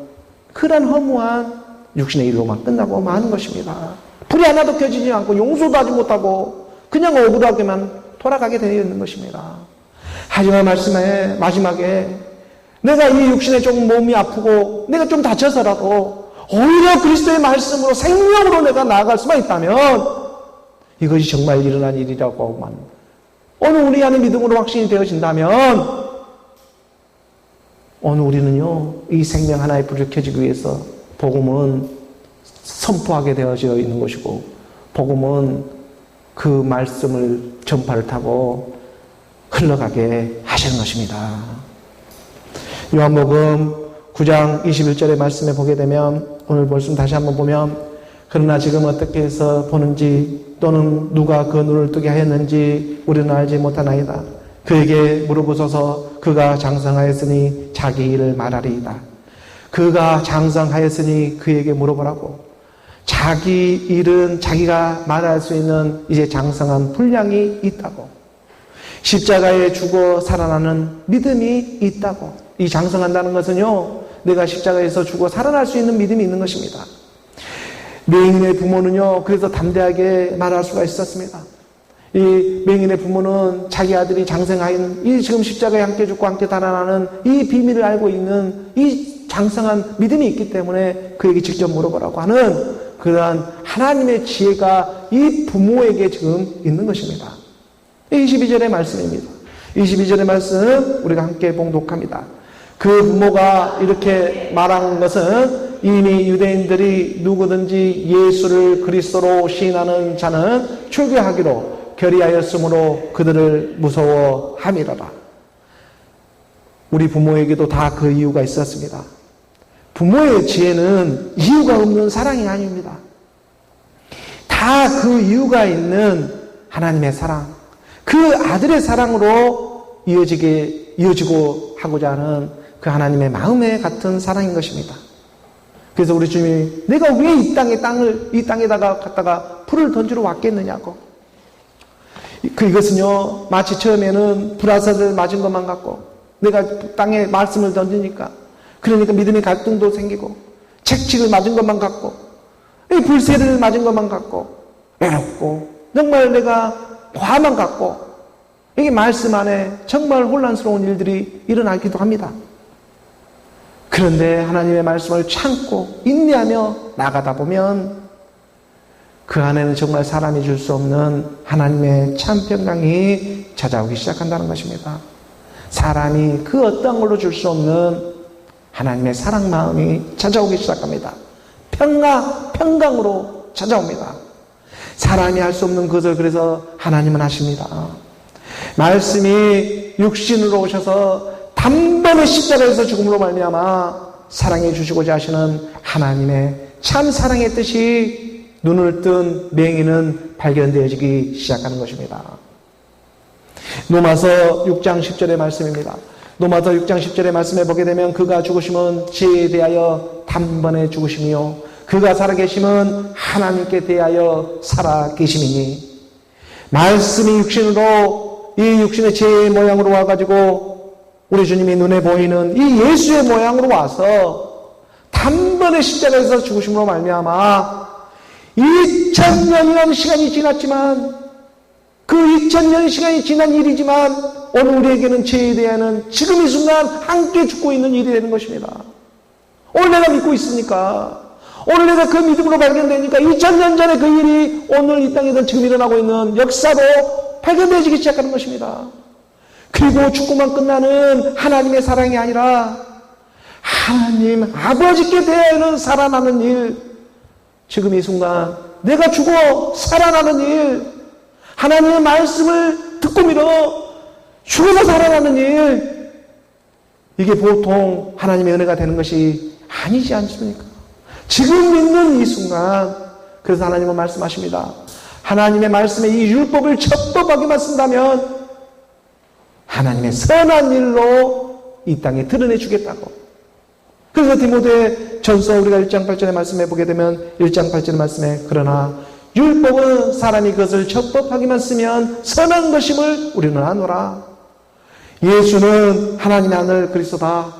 그런 허무한 육신의 일로만 끝나고 마는 것입니다. 불이 하나도 켜지지 않고 용서도 하지 못하고 그냥 억울하게만 돌아가게 되어 있는 것입니다. 하지만 마지막에 내가 이 육신에 조금 몸이 아프고 내가 좀 다쳐서라도 오히려 그리스도의 말씀으로 생명으로 내가 나아갈 수만 있다면 이것이 정말 일어난 일이라고만 오늘 우리 안에 믿음으로 확신이 되어진다면 오늘 우리는요 이 생명 하나의 불을 켜지기 위해서 복음은 선포하게 되어져 있는 것이고 복음은 그 말씀을 전파를 타고 흘러가게 하시는 것입니다. 요한복음 9장 21절의 말씀에 보게 되면 오늘 말씀 다시 한번 보면 그러나 지금 어떻게 해서 보는지 또는 누가 그 눈을 뜨게 하였는지 우리는 알지 못하나이다. 그에게 물어보소서. 그가 장성하였으니 자기 일을 말하리이다. 그가 장성하였으니 그에게 물어보라고. 자기 일은 자기가 말할 수 있는 이제 장성한 분량이 있다고. 십자가에 죽어 살아나는 믿음이 있다고. 이 장성한다는 것은요 내가 십자가에서 죽어 살아날 수 있는 믿음이 있는 것입니다. 맹인의 부모는요 그래서 담대하게 말할 수가 있었습니다. 이 맹인의 부모는 자기 아들이 장성하인 이 지금 십자가에 함께 죽고 함께 달아나는 이 비밀을 알고 있는 이 장성한 믿음이 있기 때문에 그에게 직접 물어보라고 하는 그러한 하나님의 지혜가 이 부모에게 지금 있는 것입니다. 22절의 말씀입니다. 22절의 말씀 우리가 함께 봉독합니다. 그 부모가 이렇게 말한 것은 이미 유대인들이 누구든지 예수를 그리스도로 시인하는 자는 출교하기로 결의하였으므로 그들을 무서워함이로라. 우리 부모에게도 다 그 이유가 있었습니다. 부모의 지혜는 이유가 없는 사랑이 아닙니다. 다 그 이유가 있는 하나님의 사랑, 그 아들의 사랑으로 이어지고 하고자 하는 그 하나님의 마음에 같은 사랑인 것입니다. 그래서 우리 주님이 내가 왜 이 땅에다가 갖다가 풀을 던지러 왔겠느냐고. 이것은요 마치 처음에는 불화살을 맞은 것만 같고 내가 땅에 말씀을 던지니까 그러니까 믿음의 갈등도 생기고 책칙을 맞은 것만 같고 불새를 맞은 것만 같고 외롭고 정말 내가 과만 같고 이게 말씀 안에 정말 혼란스러운 일들이 일어나기도 합니다. 그런데 하나님의 말씀을 참고 인내하며 나가다 보면 그 안에는 정말 사람이 줄 수 없는 하나님의 참 평강이 찾아오기 시작한다는 것입니다. 사람이 그 어떠한 걸로 줄 수 없는 하나님의 사랑 마음이 찾아오기 시작합니다. 평강으로 찾아옵니다. 사람이 할 수 없는 것을 그래서 하나님은 하십니다. 말씀이 육신으로 오셔서 단번에 십자가에서 죽음으로 말미암아 사랑해 주시고자 하시는 하나님의 참 사랑의 뜻이 눈을 뜬 맹인은 발견되어지기 시작하는 것입니다. 로마서 6장 10절의 말씀입니다. 로마서 6장 10절의 말씀에 보게 되면 그가 죽으심은 죄에 대하여 단번에 죽으심이요 그가 살아계심은 하나님께 대하여 살아계심이니 말씀이 육신으로 이 육신의 죄의 모양으로 와가지고 우리 주님이 눈에 보이는 이 예수의 모양으로 와서 단번에 십자가에서 죽으심으로 말미암아 2000년이라는 시간이 지났지만 그 2000년 시간이 지난 일이지만 오늘 우리에게는 죄에 대한 지금 이 순간 함께 죽고 있는 일이 되는 것입니다. 오늘 내가 믿고 있으니까 오늘 내가 그 믿음으로 발견되니까 2000년 전에 그 일이 오늘 이 땅에서 지금 일어나고 있는 역사로 발견되어지기 시작하는 것입니다. 그리고 죽고만 끝나는 하나님의 사랑이 아니라 하나님 아버지께 대하여는 살아나는 일 지금 이 순간 내가 죽어 살아나는 일 하나님의 말씀을 듣고 밀어 죽어서 살아나는 일 이게 보통 하나님의 은혜가 되는 것이 아니지 않습니까? 지금 믿는 이 순간 그래서 하나님은 말씀하십니다. 하나님의 말씀에 이 율법을 첩법하게만 쓴다면 하나님의 선한 일로 이 땅에 드러내 주겠다고. 그래서 디모데 전서 우리가 1장 8절의 말씀에 보게 되면 1장 8절의 말씀에 그러나 율법은 사람이 그것을 첩법하기만 쓰면 선한 것임을 우리는 아노라. 예수는 하나님의 아들 그리스도다.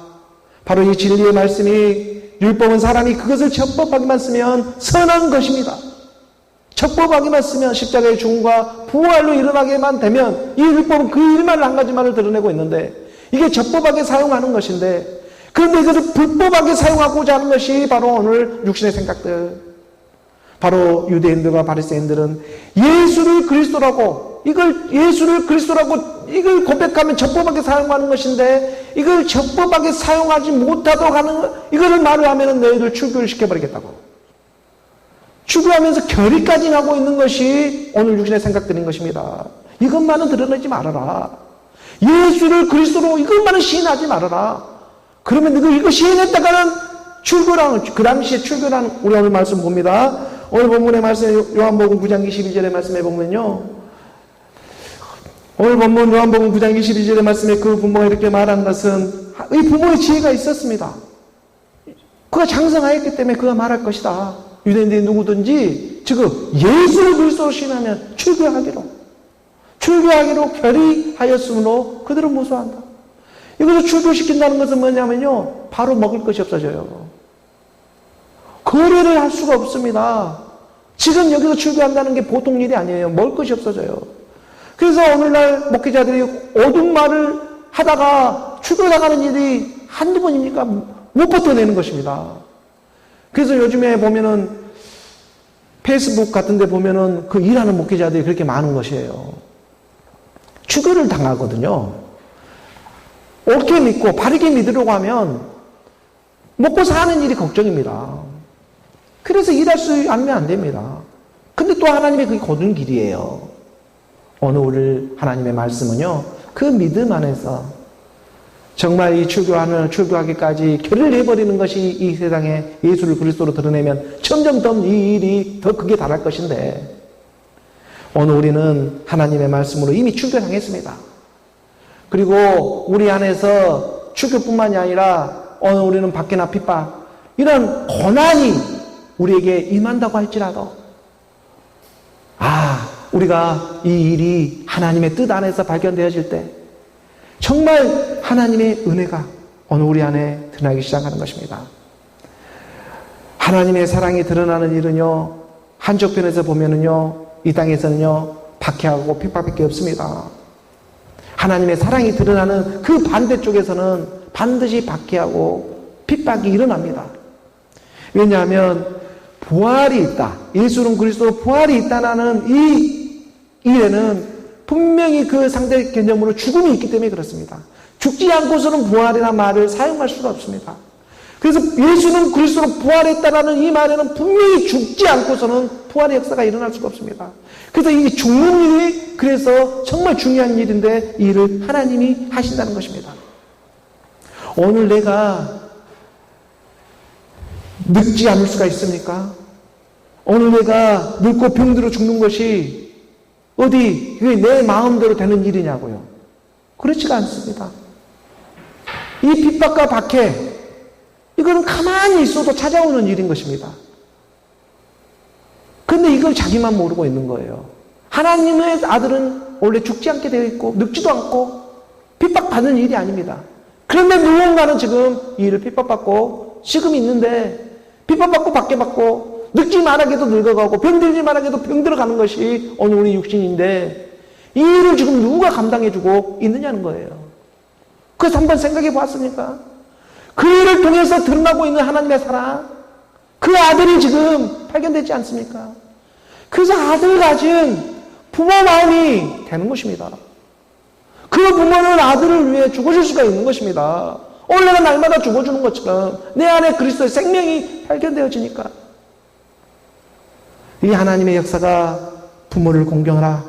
바로 이 진리의 말씀이 율법은 사람이 그것을 첩법하기만 쓰면 선한 것입니다. 첩법하기만 쓰면 십자가의 죽음과 부활로 일어나게만 되면 이 율법은 그 일만 한 가지만을 드러내고 있는데 이게 첩법하게 사용하는 것인데 그런데 이것을 불법하게 사용하고자 하는 것이 바로 오늘 육신의 생각들. 바로 유대인들과 바리새인들은 예수를 그리스도라고, 이걸 고백하면 적법하게 사용하는 것인데, 이걸 적법하게 사용하지 못하도록 하는, 이거를 말을 하면 너희들 출교를 시켜버리겠다고. 출교하면서 결의까지 하고 있는 것이 오늘 육신의 생각들인 것입니다. 이것만은 드러내지 말아라. 예수를 그리스도로 이것만은 시인하지 말아라. 그러면 이거 시인했다가는 출교라는, 그 당시에 출교라는, 우리 오늘 말씀 봅니다. 오늘 본문의 말씀, 요한복음 9장 22절의 말씀에 보면요. 오늘 본문 요한복음 9장 22절의 말씀에 그 부모가 이렇게 말한 것은, 이 부모의 지혜가 있었습니다. 그가 장성하였기 때문에 그가 말할 것이다. 유대인들이 누구든지 지금 예수를 그리스도로 신하면 출교하기로 결의하였으므로 그들은 무수한다. 이것을 출교시킨다는 것은 뭐냐면요, 바로 먹을 것이 없어져요. 거래를 할 수가 없습니다. 지금 여기서 출교한다는 게 보통 일이 아니에요. 먹을 것이 없어져요. 그래서 오늘날 목회자들이 옳은 말을 하다가 출교당하는 일이 한두 번입니까? 못 버텨내는 것입니다. 그래서 요즘에 보면은 페이스북 같은 데 보면은 그 일하는 목회자들이 그렇게 많은 것이에요. 출교를 당하거든요. 옳게 믿고 바르게 믿으려고 하면 먹고 사는 일이 걱정입니다. 그래서 일할 수 않으면 안 됩니다. 근데 또 하나님의 그게 거둔 길이에요. 오늘 우리 하나님의 말씀은요, 그 믿음 안에서 정말 이 출교하기까지 결의를 해버리는 것이 이 세상에 예수를 그리스도로 드러내면 점점 더 이 일이 더 크게 달할 것인데, 오늘 우리는 하나님의 말씀으로 이미 출교당했습니다. 그리고 우리 안에서 출교뿐만이 아니라 오늘 우리는 밖에나 핍박, 이런 고난이 우리에게 임한다고 할지라도, 우리가 이 일이 하나님의 뜻 안에서 발견되어질 때 정말 하나님의 은혜가 오늘 우리 안에 드러나기 시작하는 것입니다. 하나님의 사랑이 드러나는 일은요, 한쪽 편에서 보면은요, 이 땅에서는요, 박해하고 핍박밖에 없습니다. 하나님의 사랑이 드러나는 그 반대쪽에서는 반드시 박해하고 핍박이 일어납니다. 왜냐하면 부활이 있다, 예수는 그리스도로 부활이 있다는 이 일에는 분명히 그 상대 개념으로 죽음이 있기 때문에 그렇습니다. 죽지 않고서는 부활이라는 말을 사용할 수가 없습니다. 그래서 예수는 그리스도로 부활했다라는 이 말에는 분명히 죽지 않고서는 부활의 역사가 일어날 수가 없습니다. 그래서 이 죽는 일이 그래서 정말 중요한 일인데, 이 일을 하나님이 하신다는 것입니다. 오늘 내가 늙지 않을 수가 있습니까? 오늘 내가 늙고 병들어 죽는 것이 어디 내 마음대로 되는 일이냐고요? 그렇지가 않습니다. 이 핍박과 박해, 이거는 가만히 있어도 찾아오는 일인 것입니다. 그런데 이걸 자기만 모르고 있는 거예요. 하나님의 아들은 원래 죽지 않게 되어 있고 늙지도 않고 핍박받는 일이 아닙니다. 그런데 누군가는 지금 이 일을 핍박받고 지금 있는데, 핍박받고 박해받고 늙지 말하게도 늙어가고 병들지 말하게도 병들어가는 것이 오늘 우리 육신인데, 이 일을 지금 누가 감당해주고 있느냐는 거예요. 그래서 한번 생각해 보았습니까? 그 일을 통해서 드러나고 있는 하나님의 사랑, 그 아들이 지금 발견되지 않습니까? 그래서 아들 가진 부모 마음이 되는 것입니다. 그 부모는 아들을 위해 죽어줄 수가 있는 것입니다. 오늘 내가 날마다 죽어주는 것처럼 내 안에 그리스도의 생명이 발견되어지니까. 이 하나님의 역사가 부모를 공경하라,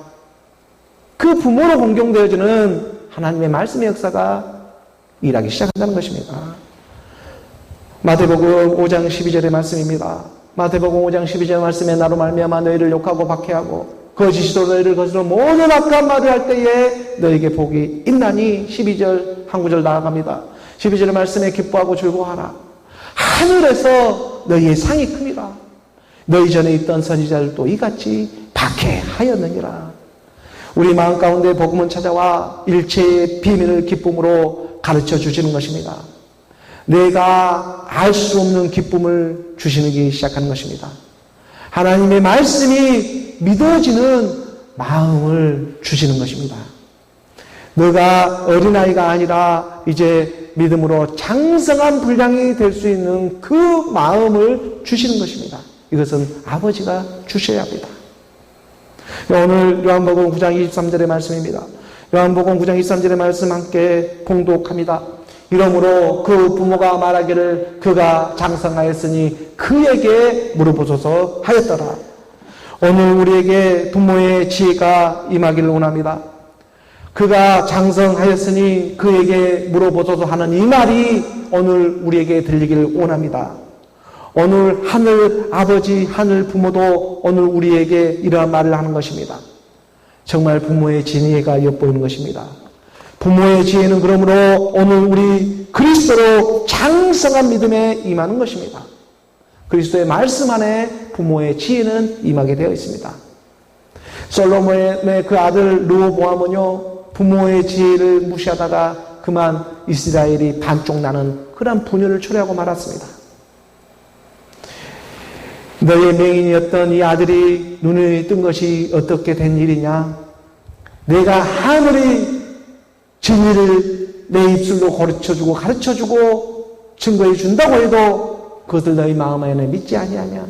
그 부모로 공경되어지는 하나님의 말씀의 역사가 일하기 시작한다는 것입니다. 마태복음 5장 12절의 말씀입니다. 마태복음 5장 12절 말씀에 나로 말미암아 너희를 욕하고 박해하고 거짓으로 너희를 거스러 모든 악한 말을 할 때에 너희에게 복이 있나니, 12절 한 구절 나아갑니다. 12절의 말씀에 기뻐하고 즐거워하라. 하늘에서 너희의 상이 큽니다. 너희 전에 있던 선지자들도 이같이 박해하였느니라. 우리 마음 가운데 복음은 찾아와 일체의 비밀을 기쁨으로 가르쳐 주시는 것입니다. 내가 알 수 없는 기쁨을 주시기 시작하는 것입니다. 하나님의 말씀이 믿어지는 마음을 주시는 것입니다. 너가 어린아이가 아니라 이제 믿음으로 장성한 분량이 될 수 있는 그 마음을 주시는 것입니다. 이것은 아버지가 주셔야 합니다. 오늘 요한복음 9장 23절의 말씀입니다. 요한복음 9장 23절의 말씀 함께 봉독합니다. 이러므로 그 부모가 말하기를 그가 장성하였으니 그에게 물어보소서 하였더라. 오늘 우리에게 부모의 지혜가 임하기를 원합니다. 그가 장성하였으니 그에게 물어보소서 하는 이 말이 오늘 우리에게 들리기를 원합니다. 오늘 하늘 아버지, 하늘 부모도 오늘 우리에게 이러한 말을 하는 것입니다. 정말 부모의 지혜가 엿보이는 것입니다. 부모의 지혜는 그러므로 오늘 우리 그리스도로 장성한 믿음에 임하는 것입니다. 그리스도의 말씀 안에 부모의 지혜는 임하게 되어 있습니다. 솔로몬의 그 아들 르호보암은요, 부모의 지혜를 무시하다가 그만 이스라엘이 반쪽 나는 그런 분열을 초래하고 말았습니다. 너의 맹인이었던 이 아들이 눈에 뜬 것이 어떻게 된 일이냐? 내가 아무리 진리를 내 입술로 가르쳐주고 증거해 준다고 해도 그것을 너희 마음 안에 믿지 아니하면,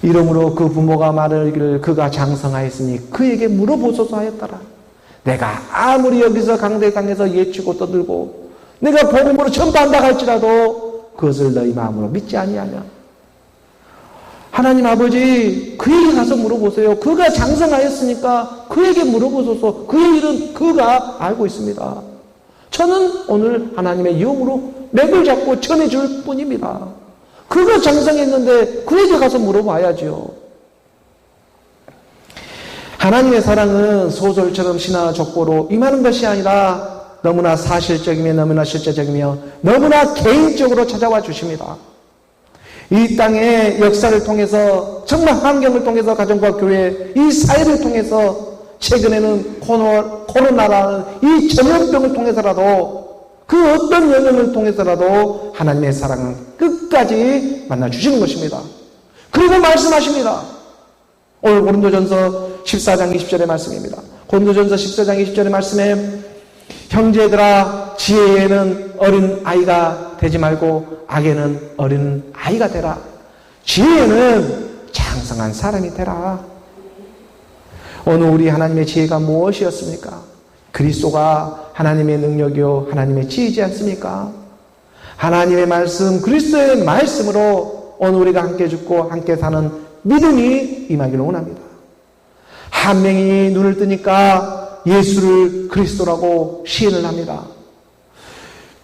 이러므로 그 부모가 말하기를 그가 장성하였으니 그에게 물어보소서 하였더라. 내가 아무리 여기서 강대강에서 예치고 떠들고 내가 복음으로 전파한다 할지라도 그것을 너희 마음으로 믿지 아니하면, 하나님 아버지 그에게 가서 물어보세요. 그가 장성하였으니까 그에게 물어보소서. 그의 일은 그가 알고 있습니다. 저는 오늘 하나님의 영으로 맥을 잡고 전해줄 뿐입니다. 그가 장성했는데 그에게 가서 물어봐야죠. 하나님의 사랑은 소설처럼 신화 족보로 임하는 것이 아니라 너무나 사실적이며 너무나 실제적이며 너무나 개인적으로 찾아와 주십니다. 이 땅의 역사를 통해서, 정말 환경을 통해서, 가정과 교회, 이 사회를 통해서, 최근에는 코로나라는 이 전염병을 통해서라도, 그 어떤 영역을 통해서라도 하나님의 사랑은 끝까지 만나주시는 것입니다. 그리고 말씀하십니다. 오늘 고린도전서 14장 20절의 말씀입니다. 고린도전서 14장 20절의 말씀에 형제들아, 지혜에는 어린 아이가 되지 말고 악에는 어린 아이가 되라. 지혜에는 장성한 사람이 되라. 오늘 우리 하나님의 지혜가 무엇이었습니까? 그리스도가 하나님의 능력이요 하나님의 지혜이지 않습니까? 하나님의 말씀, 그리스도의 말씀으로 오늘 우리가 함께 죽고 함께 사는 믿음이 임하기를 원합니다. 한 명이 눈을 뜨니까 예수를 그리스도라고 시인을 합니다.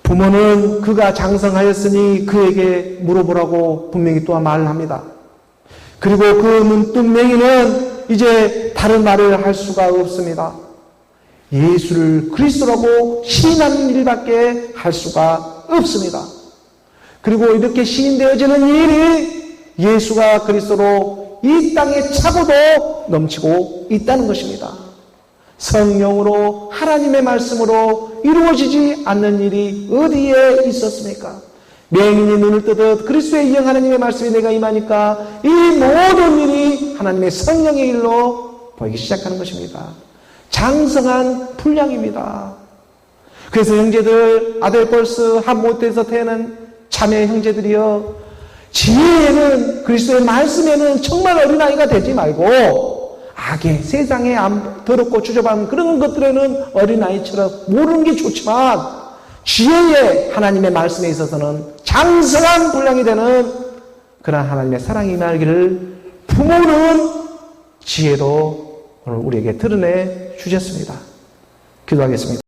부모는 그가 장성하였으니 그에게 물어보라고 분명히 또한 말을 합니다. 그리고 그 눈뜬 맹인은 이제 다른 말을 할 수가 없습니다. 예수를 그리스도라고 시인하는 일밖에 할 수가 없습니다. 그리고 이렇게 시인되어지는 일이 예수가 그리스도로 이 땅에 차고도 넘치고 있다는 것입니다. 성령으로, 하나님의 말씀으로 이루어지지 않는 일이 어디에 있었습니까? 맹인이 눈을 뜨듯 그리스도의 영 하나님의 말씀이 내가 임하니까 이 모든 일이 하나님의 성령의 일로 보이기 시작하는 것입니다. 장성한 분량입니다. 그래서 형제들, 아델폴스, 한모태에서 태어난 자매 형제들이여, 지혜에는, 그리스도의 말씀에는 정말 어린아이가 되지 말고 악의, 세상에 더럽고 추접한 그런 것들에는 어린아이처럼 모르는 게 좋지만 지혜의 하나님의 말씀에 있어서는 장성한 분량이 되는 그런 하나님의 사랑이 임하기를 부모는 지혜로 오늘 우리에게 드러내 주셨습니다. 기도하겠습니다.